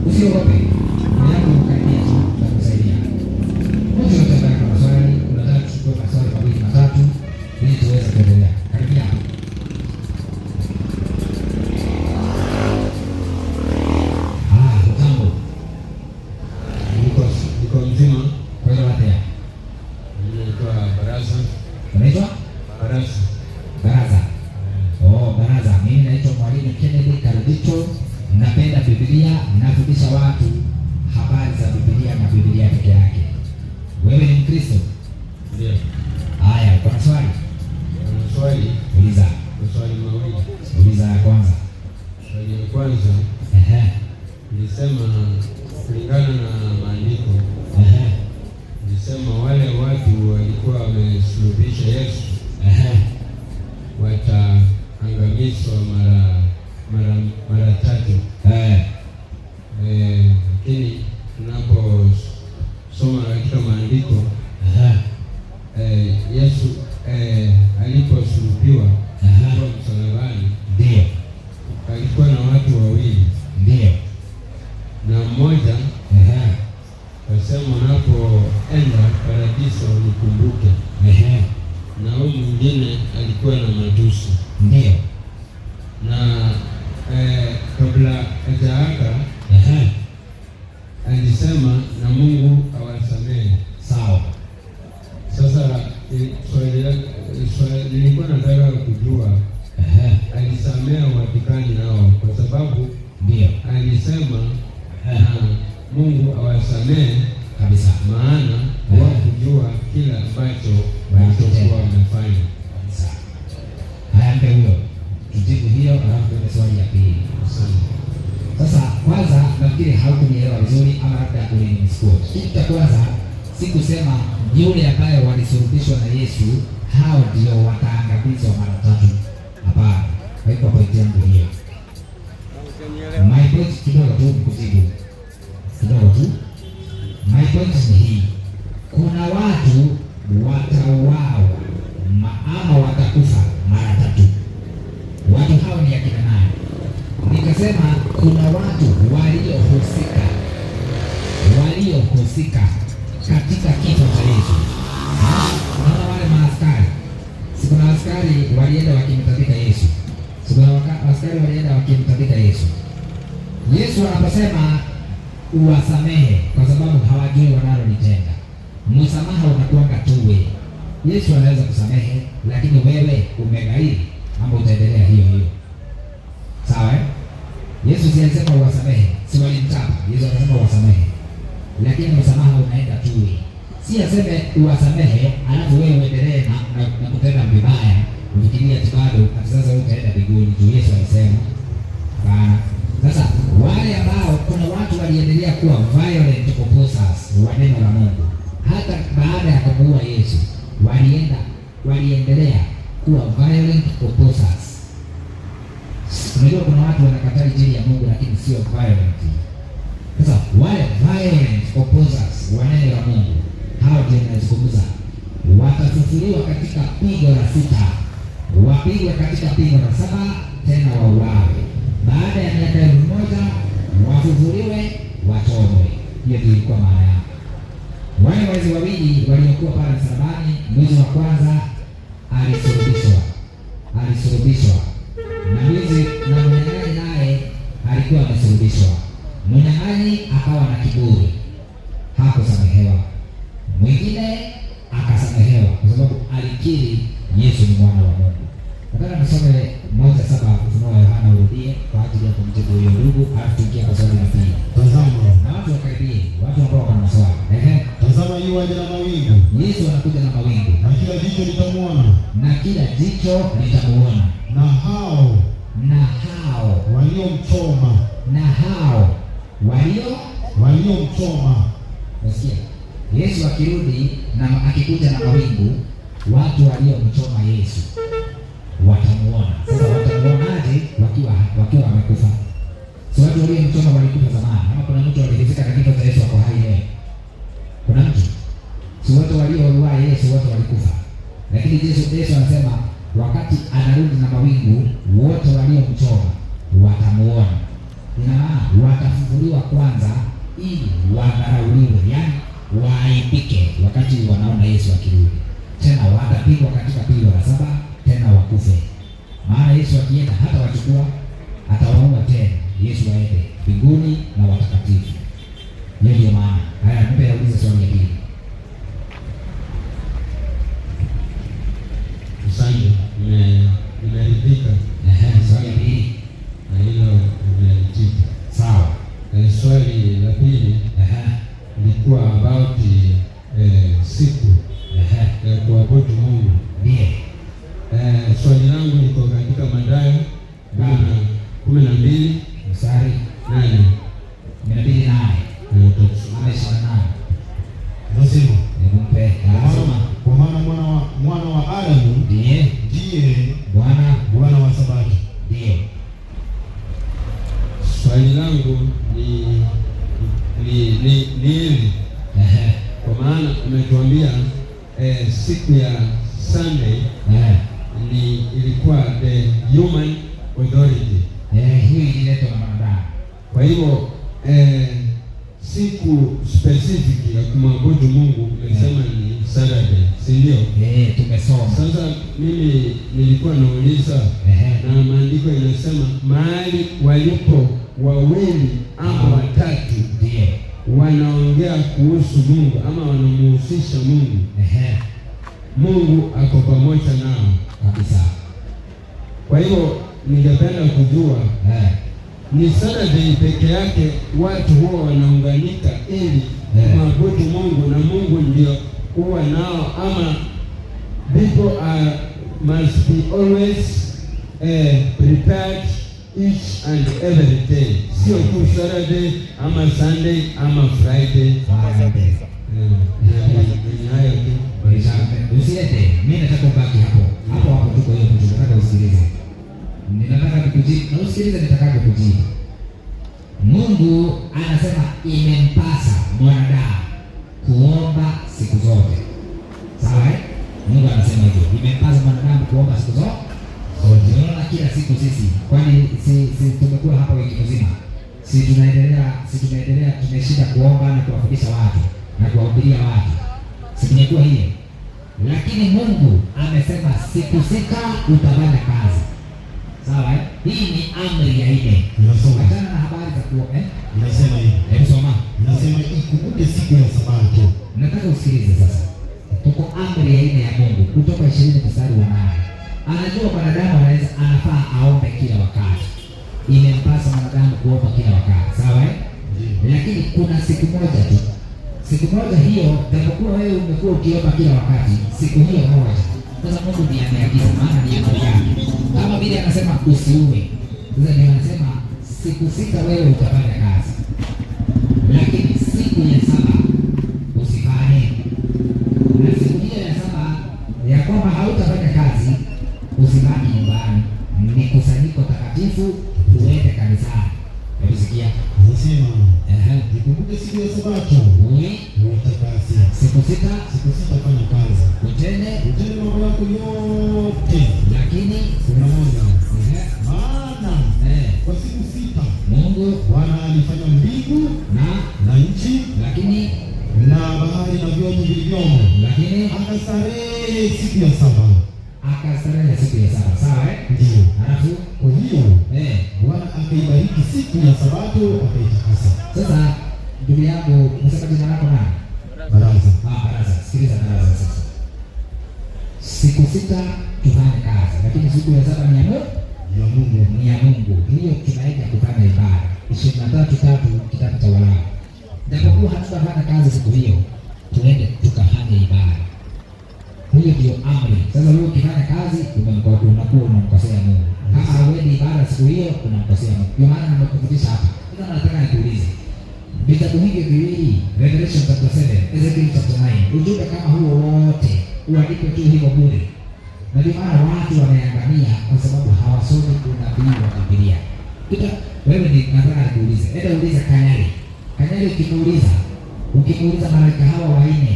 Usiogope. Mungu ukaribia tu atakusaidia. Mtu yote ana swali, unataka kuchukua maswali mawili matatu ili tuweze kuendelea. Karibia. Utambo. Niko mzima. Kwa hiyo wapi? Naitwa Baraza. Unaitwa? Baraza. Baraza. Baraza. Mimi naitwa Mwalimu Kennedy Karibito. Napenda Biblia, nafundisha watu habari za Biblia na Biblia peke yake. Wewe ni Mkristo? Ndio. Haya, kuna swali? Kuna swali. Uliza. Swali mawili. Uliza ya kwanza. Swali la kwanza. Nilisema kulingana na maandiko. Nilisema wale watu walikuwa wamesulubisha Yesu. Wataangamizwa mara 3. Lakini tunaposoma katika maandiko Yesu aliposulubiwa kwa msalabani, ndio alikuwa na watu wawili, ndio, na mmoja akasema unapoenda paradiso nikumbuke, na huyu mwingine alikuwa na matusi, ndio, na kabla hajaaga alisema na Mungu awasamehe. Sawa. Sasa swali nilikuwa nataka kujua alisamea Watikani nao kwa sababu ndio alisema na Mungu awasamehe kabisa, maana wakujua kila ambacho walichokuwa wamefanya. Haya, mpe huyo kijibu hiyo, alafu tuende swali ya pili. Sasa kwanza nafikiri haukunielewa vizuri ama labda ulinisikia. Kitu cha kwanza sikusema yule ambaye walisulubishwa na Yesu hao ndio wataangamizwa mara 3. Hapana. Haiko pointi yangu hiyo. My point kidogo tu kujibu. Kidogo tu. My point ni hii. Kuna watu watauawa ama watakufa mara 3. Watu hao ni akina nani? Nikasema kuna watu waliohusika katika kifo cha Yesu. Unaona wale maaskari. Kuna askari walienda wakimtandika Yesu. Askari walienda wakimtandika Yesu. Yesu anaposema uwasamehe kwa sababu hawajui wanalolitenda. Msamaha unakuanga tuwe. Yesu anaweza kusamehe, lakini wewe umegairi, mambo utaendelea hiyo hiyo. Sawa? Yesu si alisema uwasamehe, si walimtapa. Yesu anasema uwasamehe. Lakini msamaha unaenda tuwe. Si aseme uwasamehe, alafu wewe uendelee na kutenda vibaya, ufikiria bado sasa wewe utaenda mbinguni. Yesu alisema bana. Sasa wale ambao kuna watu waliendelea kuwa violent opposers wa neno la Mungu hata baada ya kumuua Yesu, waliendelea kuwa violent opposers. Unajua kuna watu wanakataa injili ya Mungu lakini sio violent. Sasa wale violent opposers wa neno la Mungu hao ndio tunazungumza, watafufuliwa katika pigo la 6, wapigwe katika pigo la 7 tena wauawe. Baada ya miaka 1000 wafufuliwe, wachomwe. Hiyo ndio ilikuwa maana yake. Wale wezi wawili waliokuwa pale msalabani, mwizi wa kwanza alisulubishwa na mwizi, na mnyang'anyi naye alikuwa amesulubishwa. Mnyang'anyi akawa na kiburi, hakusamehewa. Mwingine akasamehewa kwa sababu alikiri Yesu ni mwana wa Mungu. Nataka nisome 1:7 Ufunuo wa Yohana, urudie kwa ajili ya kumjibu huyo ndugu, alafu tuingie kwa swali la pili. Tazama, na watu wakaribie, watu ambao wako na maswali. Tazama yu aje na mawingu. Yesu anakuja na mawingu, na kila jicho litamuona, na kila jicho litamuona, na hao waliomchoma, waliomchoma. Unasikia? Yesu akirudi na akikuja na mawingu, watu waliomchoma Yesu watamuona. Sasa watamuonaje? Wakiwa wamekufa. Si watu waliomchoma walikufa zamani, ama kuna mtu alifika na kifo cha Yesu ako hai leo? Kuna mtu? Si watu waliouawa Yesu wote walikufa. Lakini Yesu anasema wakati anarudi na mawingu, wote waliomchoma watamuona. Ina maana watafufuliwa kwanza ili wadharauliwe, yaani waaibike wakati wanaona Yesu akirudi. Tena watapigwa katika pigo la 7, tena wakufe. Maana Yesu akienda hata wachukua, atawaua tena. Yesu aende mbinguni na watakatifu. Hiyo ndio maana. Haya, nipe aulize swali hili. Asante, nimeridhika. Swali hili na hilo nimelijibu. Sawa. Swali la pili ilikuwa about siku ya kuabudu Mungu. Ndiyo. Swali langu liko katika Mathayo 12 mstari 8. 12:8. Nasema, kwa maana mwana wa Adamu ndiye Bwana wa Sabato. Ndiyo. Swali langu ni hili. Kwa maana umetuambia siku ya Sunday ilikuwa the human authority. Hii ililetwa na mwanadamu. Kwa hivyo siku specific ya kumwabudu Mungu umesema ni Saturday, si ndio? Tumesoma. Sasa mimi nilikuwa nauliza na maandiko inasema mahali walipo wawili ama watatu ndiyo wanaongea kuhusu Mungu ama wanamuhusisha Mungu, Mungu ako pamoja nao kabisa. Kwa hiyo ningependa kujua ni Saturday peke yake watu huwa wanaunganika ili kumwabudu Mungu na Mungu ndio huwa nao, ama people must be always prepared each and every day, sio tu Saturday ama Sunday ama Friday. Usiende, mimi nataka ubaki hapo tuko hiyo kitu, nataka usikilize. Ninataka kukujibu na usikilize nitakaje kujibu. Mungu anasema imempasa mwanadamu kuomba siku zote. Sawa? Mungu anasema hivyo. Imempasa mwanadamu kuomba siku zote. Tunaona kila siku sisi. Kwani si tumekuwa hapa wiki nzima. Si tunaendelea tumeshinda kuomba na kuwafundisha watu na kuwahubiria watu. Si tumekuwa hiyo. Lakini Mungu amesema siku 6 utafanya kazi. Sawa? Hii ni amri ya 4. Achana na habari za kuomba. Inasema hivi. Hebu soma. Inasema ikumbuke siku ya Sabato. Nataka usikilize sasa. Tuko amri ya 4 ya Mungu kutoka 20 mstari wa 8. Anajua mwanadamu anafaa aombe kila wakati. Imempasa mwanadamu kuomba kila wakati. Sawa? Lakini kuna siku moja tu. Siku moja hiyo, japokuwa wewe umekuwa ukiomba kila wakati, siku hiyo moja. Sasa Mungu ndiye ameagiza, maana ni amri yake. Kama vile anasema usiue. Sasa ndio anasema siku 6 wewe utafanya kazi. Lakini siku ya 7 usifanye. Na siku hiyo ya 7 ya kwamba hautafanya kazi, usibaki nyumbani. Ni kusanyiko takatifu, uende kanisani. Hebu sikia. Anasema ikumbuke siku ya Sabato. Utakase. Siku 6 fanya kazi. Utende mambo yako yote. Lakini unaona. nini? Akastarehe siku ya saba. Akastarehe siku ya saba. Sawa Ndio. Alafu kwa hiyo Bwana akaibariki siku ya Sabato akaitakasa. Sasa ndugu yangu, unasema jina lako nani? Baraza. Baraza. Sikiliza Baraza sasa. Siku 6 tufanye kazi, lakini siku ya 7 ni ya Mungu. Ni ya Mungu. Hiyo tunaita kufanya ibada. 23:3 kitabu cha Walawi. Japokuwa hatutafanya kazi siku hiyo, tuende tukafanye ibada. Hiyo ndio amri. Sasa wewe ukifanya kazi unakuwa unamkosea Mungu. Kama hauendi ibada siku hiyo unamkosea Mungu. Ndio maana nimekufundisha hapa. Sasa nataka nikuulize. Vitabu hivi viwili, Revelation chapter 7, Ezekiel chapter 9, ujumbe kama huo wote uandike tu hivyo bure. Na ndio maana watu wameangamia kwa sababu hawasomi unabii wa Biblia. Wewe ni nataka nikuulize. Enda uliza Kanyari. Kanyari ukimuuliza malaika hawa wanne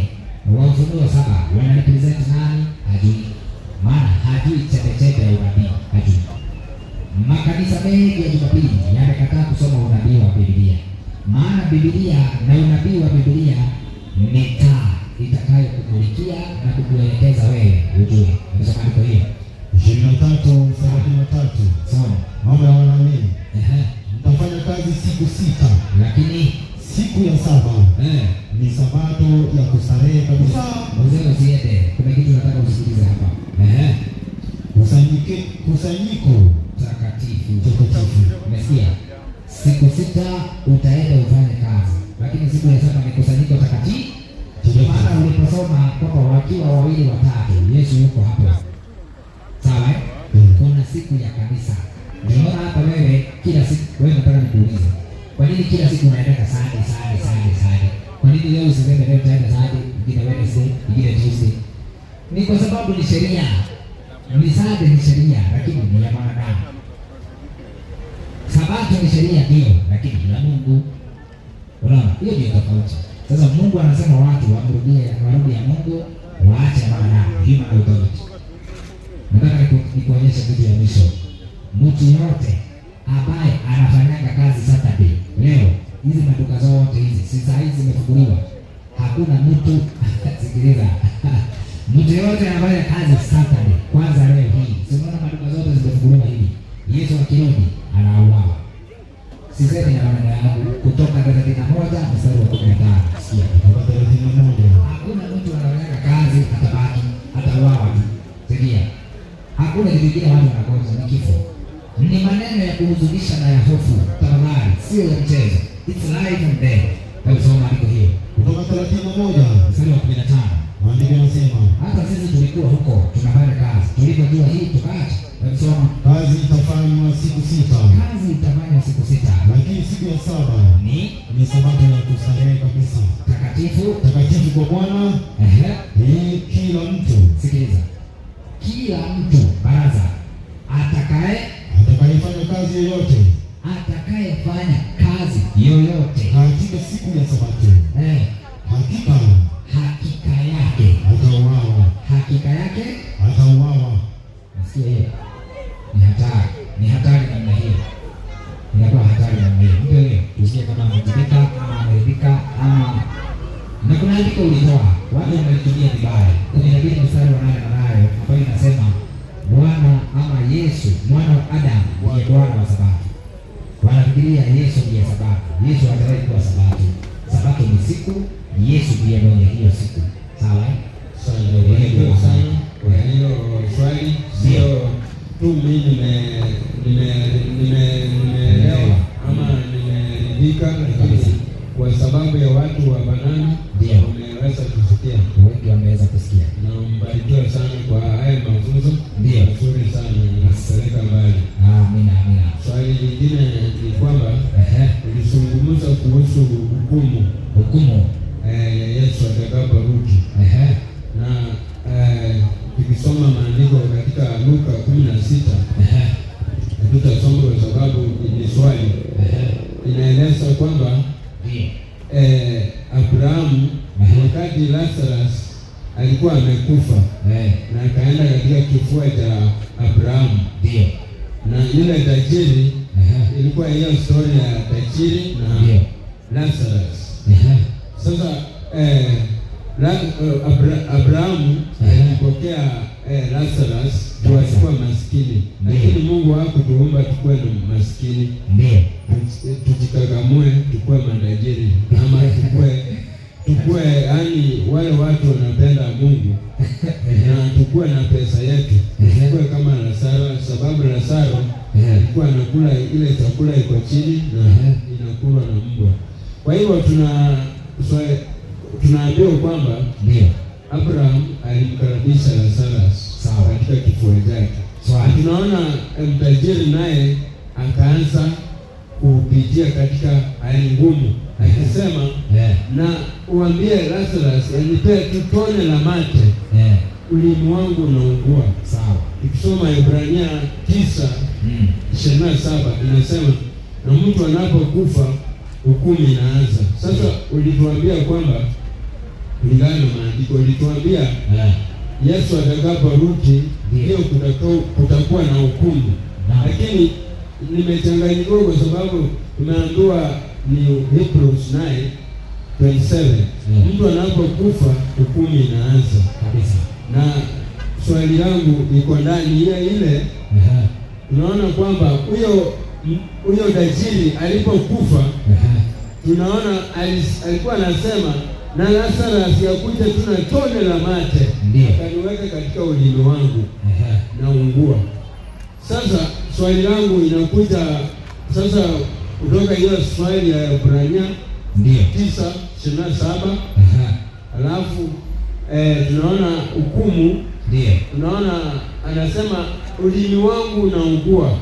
wa Ufunuo 7 wanarepresent nani? Hajui. Maana hajui chembe ya unabii, hajui. Makanisa mengi ya Jumapili yamekataa kusoma unabii wa Biblia. Maana Biblia na unabii wa Biblia ni taa itakayokukulikia na kukuelekeza wewe ujue. Unasema andiko hiyo 23:33. Sawa. Mambo ya wanabii. Mtafanya kazi siku 6, lakini siku ya 7 ni Sabato ya kustarehe kabisa. Mzee usiende. Kuna kitu nataka usikilize hapa. Kusanyiko takatifu. Umesikia? Siku 6 utaenda ufanye kazi, lakini siku ya 7 ni kusanyiko takatifu. Ndio maana uliposoma kwamba wakiwa 2 watatu Yesu yuko hapo. Sawa? Kuna siku ya kanisa. Ndio maana hapa wewe kila siku wewe nataka nikuulize. Kwa nini kila siku unaenda Sunday? Kwa nini leo usiseme leo utaenda Sunday, ingine Wednesday, ingine Tuesday? Ni kwa sababu ni sheria. Ni Sunday ni sheria, lakini ni ya mwanadamu. Sabato ni sheria ndio, lakini ni ya Mungu. Unaona? Hiyo ndio tofauti. Sasa Mungu anasema watu warudi ya Mungu, waache mwanadamu, human authority. Nataka nikuonyeshe kitu ya mwisho. Mtu yote ambaye anafanyanga kazi Saturday leo, hizi maduka zote hizi si saa hizi zimefunguliwa. Hakuna mtu sikiliza. Mtu yote anafanya kazi Saturday kwanza leo hii, unaona maduka zote zimefunguliwa hivi. Yesu akirudi anauawa. Sisemi na maneno yangu kutoka 31 mstari wa 15. Sikia kutoka 31. Hakuna mtu anafanya kazi atabaki atauawa tu. Sikia. Hakuna kitu kingine watu wanakosa ni kifo. Ni maneno ya kuhuzunisha na ya hofu. Tafadhali, sio ya mchezo. It's life and death. Hebu soma andiko hiyo. Kutoka 31 mstari wa 15. Maandiko yanasema, hata sisi tulikuwa huko tunafanya kazi. Tulipojua hii tukaacha. Hebu soma. Kazi itafanywa siku 6. Kazi itafanywa siku 6. Lakini siku ya 7 ni Sabato ya kustarehe kabisa. Takatifu kwa Bwana. Kila mtu. Sikiliza. Kila mtu Baraza atakayefanya kazi yoyote katika siku ya Sabato hakika yake atauawa. Nasikia hiyo ni hatari namna hiyo, inakuwa hatari namna hiyo. Ndio hiyo usikie kama amejibika ama ameridhika ama na kuna andiko ulitoa watu wamelitumia vibaya. Inabidi mstari wa 8 ambayo inasema Bwana ama Yesu mwana wa Adamu ndiye Bwana wa Sabato. Wanafikiria Yesu ndiye Sabato. Yesu hajawahi kuwa Sabato. Sabato ni siku, Yesu ndiye mwenye hiyo siku. Sawa? Kwa hiyo swali sio tu mimi nimeelewa ama nimeridhika, kwa sababu ya watu wa Banana wameweza kusikia. Wengi wameweza kusikia. Na mbarikiwa sana kwa haya mafunzo. Ndio nzuri sana, nasipeleka mbali. Amina. Swali lingine ni kwamba ulizungumza kuhusu hukumu ya Yesu atakaporudi. Na tukisoma maandiko katika Luka 16 tutasoma kwa sababu ni swali. Inaeleza kwamba Abrahamu wakati Lazarus alikuwa amekufa na akaenda katika kifua cha Abrahamu, na yule tajiri ilikuwa hiyo story ya tajiri na Lazarus. Sasa Abrahamu alipokea Lazarus tuwe maskini, lakini Mungu hakutuumba tukue maskini. Ndio tujikakamue tukue matajiri, ama tukue yani wale watu wanapenda Mungu na tukue na pesa yetu, tukue kama Lazaro, sababu Lazaro alikuwa anakula ile chakula iko chini na inakulwa na mbwa. Kwa hivyo tunaambiwa kwamba ndio Abraham alimkaribisha Lazarus katika kifua chake. Tunaona mtajiri naye akaanza kupitia katika hali ngumu, akisema na uambie Lazarus anipe tone la mate, ulimi wangu unaungua. Sawa. Ukisoma Ibrania 9:27 inasema na mtu anapokufa hukumu inaanza. Sasa ulituambia kwamba kulingana na maandiko ulituambia Yesu atakaporudi ndio kutakuwa na hukumu. Lakini nimechanganyikiwa kwa sababu tumeambiwa ni Hebrews 9:27 mtu anapokufa hukumu inaanza kabisa. Na swali langu iko ndani ile tunaona kwamba huyo tajiri alipokufa tunaona alikuwa anasema na Lazarus yakuja tuna tone la mate akaniweka katika ulimi wangu na ungua. Sasa swali langu inakuja sasa kutoka hiyo swali ya Ibrania 9:27 alafu tunaona hukumu, tunaona anasema ulimi wangu unaungua.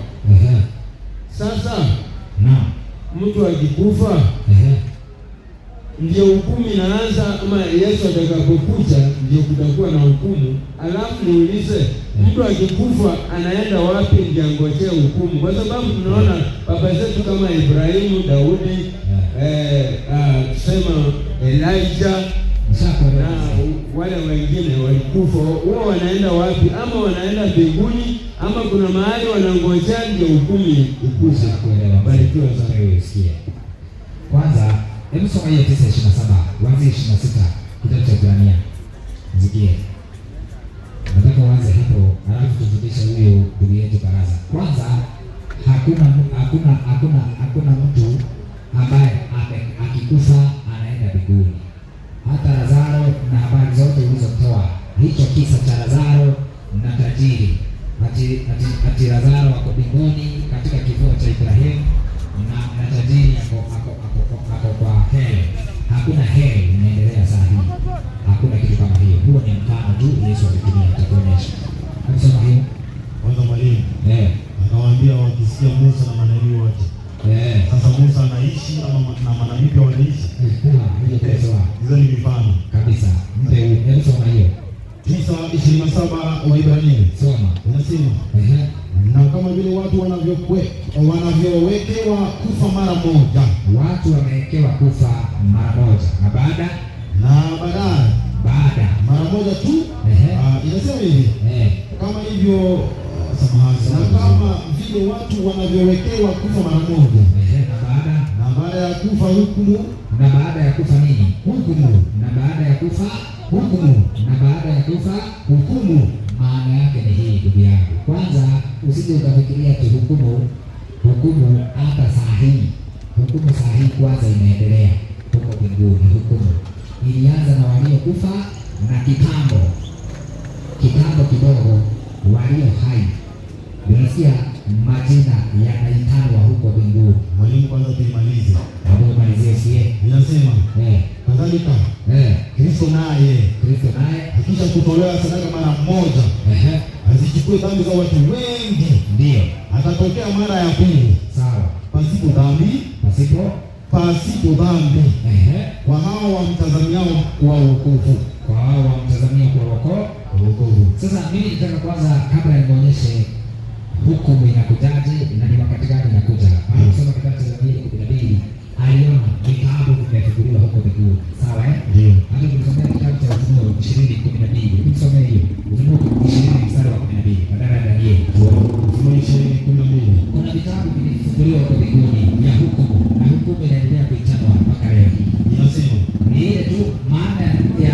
Sasa mtu akikufa ndio hukumu inaanza, ama Yesu atakapokuja ndio kutakuwa na hukumu? Alafu niulize, mtu akikufa anaenda wapi ndio angojee hukumu? Kwa sababu tunaona baba zetu kama Ibrahimu, Daudi, tusema Elijah na wale wengine walikufa, wao wanaenda wapi? Ama wanaenda mbinguni, ama kuna mahali wanangojea ndio hukumu ikuje? Barikiwa sana. Kwanza hebu soma hiyo 9:27 kuanzia 26 kitabu cha Ibrania. Zikie. Nataka uanze hapo, alafu tufundishe huyo ndugu yetu Baraza. Kwanza hakuna mtu ambaye akikufa anaenda mbinguni. Hata Lazaro na habari zote ulizotoa, hicho kisa cha Lazaro na tajiri, ati Lazaro wako mbinguni katika kifua cha Ibrahimu na tajiri ako kwa heri. Hakuna heri inaendelea saa hii, hakuna kitu kama hiyo. Huo ni mfano tu Yesu alitumia kuonyesha. Anasema hiyo kwanza mwalimu akawaambia wakisikia Musa na manabii wote. Sasa Musa anaishi na manabii pia wanaishi. Hizo ni mifano kabisa. Mpe hebu soma hiyo 9:27 wa Ibrania. Soma. Unasema na kama vile watu wanavyowekewa kufa mara moja. Watu wamewekewa kufa mara moja na baada mara moja tu. Inasema hivi kama hivyo na kama vile watu wanavyowekewa kufa mara moja na baada ya kufa hukumu. Na baada ya kufa nini? Hukumu. Na baada ya kufa hukumu. Na baada ya kufa hukumu. Maana yake ni hii ndugu yangu. Kwanza usije ukafikiria tu hukumu hata saa hii. Hukumu saa hii kwanza inaendelea huko mbinguni. Hukumu ilianza na waliokufa na kitambo kidogo walio hai. Unasikia majina yanaitanwa huko mbinguni. Mwalimu, kwanza tuimalize. Hapo malizie sie. Inasema kadhalika Kristo naye akisha kutolewa sadaka mara moja azichukue dhambi za watu wengi, ndio atatokea mara ya pili. Sawa. Pasipo dhambi kwa hao wamtazamiao kwa wokovu. Sasa mimi nataka kwanza, kabla nionyeshe hukumu inakujaje na ni wakati gani inakuja. Kusoma kitabu cha Zaburi 12 aliona vitabu vimefunguliwa huko mbinguni. Sawa Ndio. Hata tukisomea kitabu cha Ufunuo 20:12. Tukisomea hiyo Ufunuo 20:12 badala ya Danieli. Ufunuo 20:12. Kuna vitabu vimefunguliwa huko mbinguni ya hukumu, na hukumu inaendelea kuitanwa mpaka leo. Inasema ni ile tu maana ya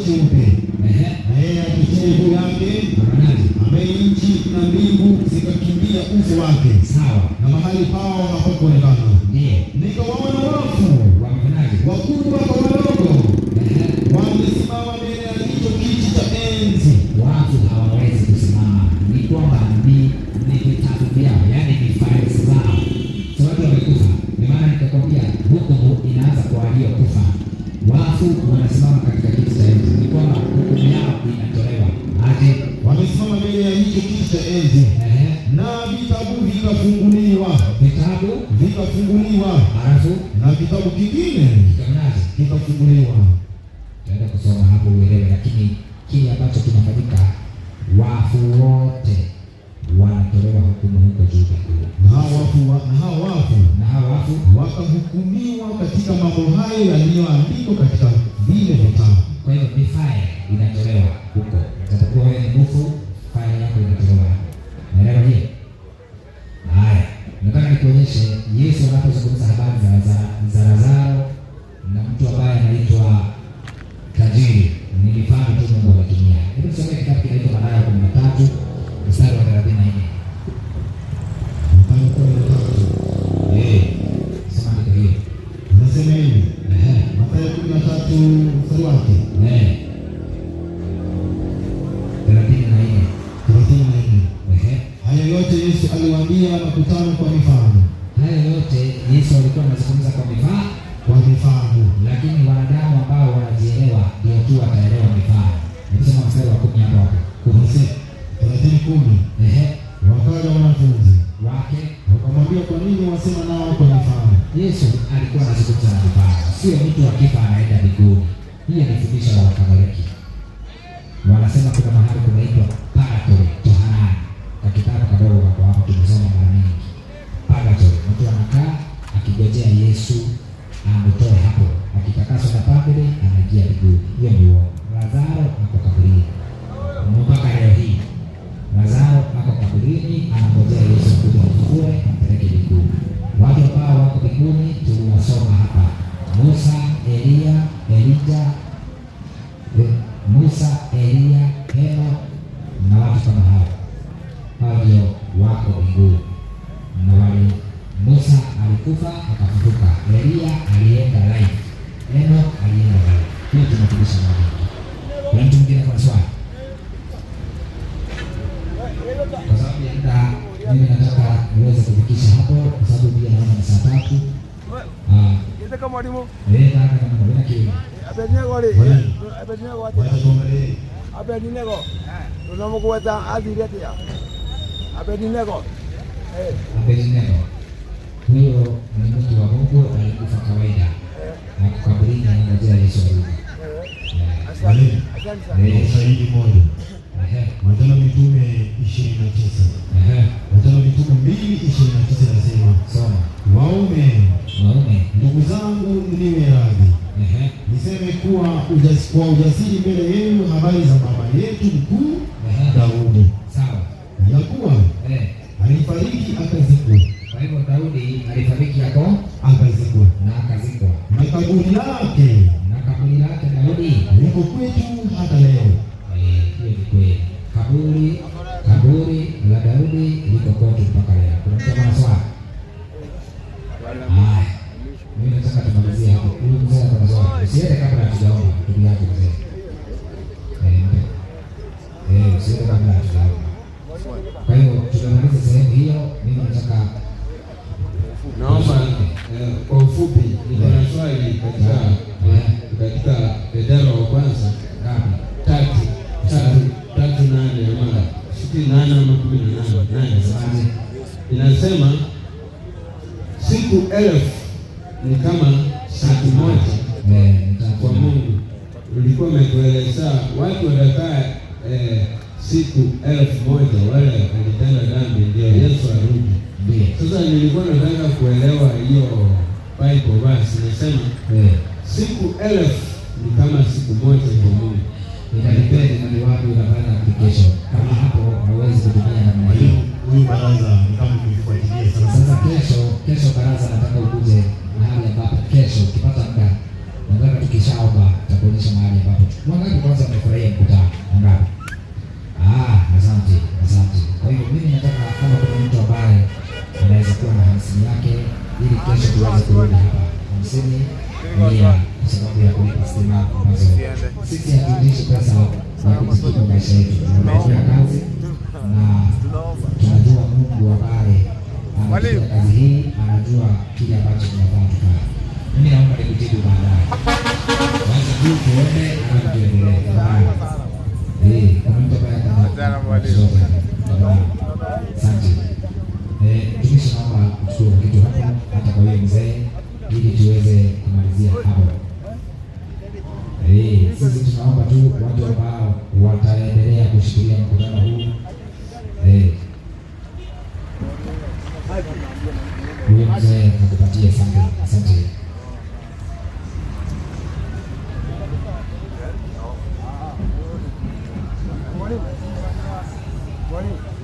cheupe, na yeye aketie juu yake, ambaye nchi na mbingu zikakimbia uso wake. Sawa. Na mahali pao hapakuonekana. Nikawaona wafu wakubwa kwa wadogo, wamesimama mbele ya hicho kiti cha enzi. Watu hawawezi kusimama, ni kwamba ni vitabu vyao, yaani ni files zao. So watu wamekufa. Ndio maana nikakwambia hukumu inaanza kwa waliokufa. Wafu wanasimama katika kiti cha enzi, ni kwamba hukumu yao inatolewa. Aje wamesimama mbele ya hicho kiti cha enzi, na vitabu vikafunguliwa. Halafu na kitabu kingine kikafunguliwa. Taenda kusoma hapo uelewe, lakini kile ambacho kinafanyika, wafu wote wanatolewa hukumu huko juu. Na hao wafu wakahukumiwa katika mambo hayo yaliyoandikwa katika vile vitabu. Kwa hivyo ni file inatolewa huko. Itakuwa wewe ni mfu, file yako inatolewa. Naelewa hiyo? Haya, nataka nikuonyeshe Yesu anapozungumza habari za Lazaro na mtu ambaye anaitwa tajiri. Ni mifano tu Mungu anatumia. Hebu tusome kitabu kinaitwa Mathayo 13 mstari wa 34. Sema ndio hiyo. Nasema hivi. Mathayo 13 mstari wake. 34. Haya yote Yesu aliwaambia makutano kwa mifano. Haya yote Yesu alikuwa anazungumza kwa mifano. Lakini wanadamu ambao wanajielewa ndio tu wataelewa mifano. Nisema mstari wa 10 hapo. 30:10. Wakaja wanafunzi wake wakamwambia, kwa nini wasema nao kwa mifano? Yesu alikuwa anazungumza na mifano. Sio mtu akifa anaenda mbinguni. Hii ni fundisho la Wakatoliki. Wanasema kuna mahali kunaitwa Purgatory, toharani. Kwa kitabu kadogo kwa hapo tumesoma mara nyingi. Purgatory, mtu anakaa akigojea Yesu amtoe hapo. Akitakaswa na padre anaingia mbinguni. Hiyo ni uongo. Lazaro ako kaburini. Mpaka leo hii Lazaro ako kaburini anangojea Yesu kuja kumchukua ampeleke mbinguni. Watu ambao wako mbinguni tuliwasoma hapa. Musa, Elia, Henoko na watu kama hao. Hao ndio wako mbinguni. Na wale Musa alikufa akafufuka. Elia alienda live. Henoko alienda live. Hiyo tunafundisha mambo. Kuna mtu mwingine kwa swali? Kwa sababu ya muda mimi nataka niweze kufikisha hapo, kwa sababu pia naona ni saa 3. Kama mwalimu. Kama mbona kiwi. Abednego. Tunamkuweza adhiretia. Abednego. Huyo ni mtu wa Mungu alikufa kawaida. Na kukaburini anangojea Yesu arudi. Shahidi moja. Matendo ya Mitume 29. Matendo ya Mitume 2:29 nasema, soma. Waume, ndugu zangu, niwe radhi niseme kuwa kwa ujasiri mbele yenu habari za baba yetu mkuu Daudi. Sawa. Ya kuwa alifariki akazikwa. Kwa hivyo Daudi alifariki akazikwa. Na akazikwa. Na kaburi lake Daudi liko kwetu hata leo. Hiyo ni kweli. Kaburi la Daudi liko kwetu mpaka leo. Kuna mtu ana swali? Mimi nataka tumalizie hapo. Huyu mzee ana swali. Usiende kabla hatujaomba. Ndugu yako mzee. Usiende kabla hatujaomba. Kwa hiyo tunamaliza sehemu hiyo. Mimi nataka naomba kwa ufupi niko na swali katika Petero wa kwanza 3:8 ama 8 ama 18 inasema siku 1000 ni kama siku moja kwa Mungu. Ulikuwa umetueleza watu watakaa siku 1000 wale walitenda dhambi ndio Yesu arudi. Sasa nilikuwa nataka kuelewa hiyo Bible verse inasema siku 1000 ni kama siku moja kwa Mungu. Inadepende na wapi unafanya application. Kama hapo hauwezi kutumia namna hiyo. Huyu baraza ni kama kuifuatilia sana. Sasa kesho baraza nataka ukuje mahali ambapo kesho ukipata muda. Nataka tukishaomba tutakuonyesha mahali ambapo. Mwangalie kwanza 50 mia kwa sababu ya kulipa stima ambazo sisi hatulishi pesa ya kujikimu maisha yetu. Tunafanya kazi na tunajua Mungu ambaye anafanya kazi hii anajua kile ambacho tunafaa tufanye. Mimi naomba nikutibu baadaye. Wacha tu tuone alafu tuendelee. Kuna mtu ambaye asante. Mtumishi naomba kuchukua kitu hapo hata kwa yeye mzee ili tuweze kumalizia hapo. Sisi tunaomba tu watu ambao wataendelea kushikilia mkutano huu. Huyo mzee nakupatia asante. Morning.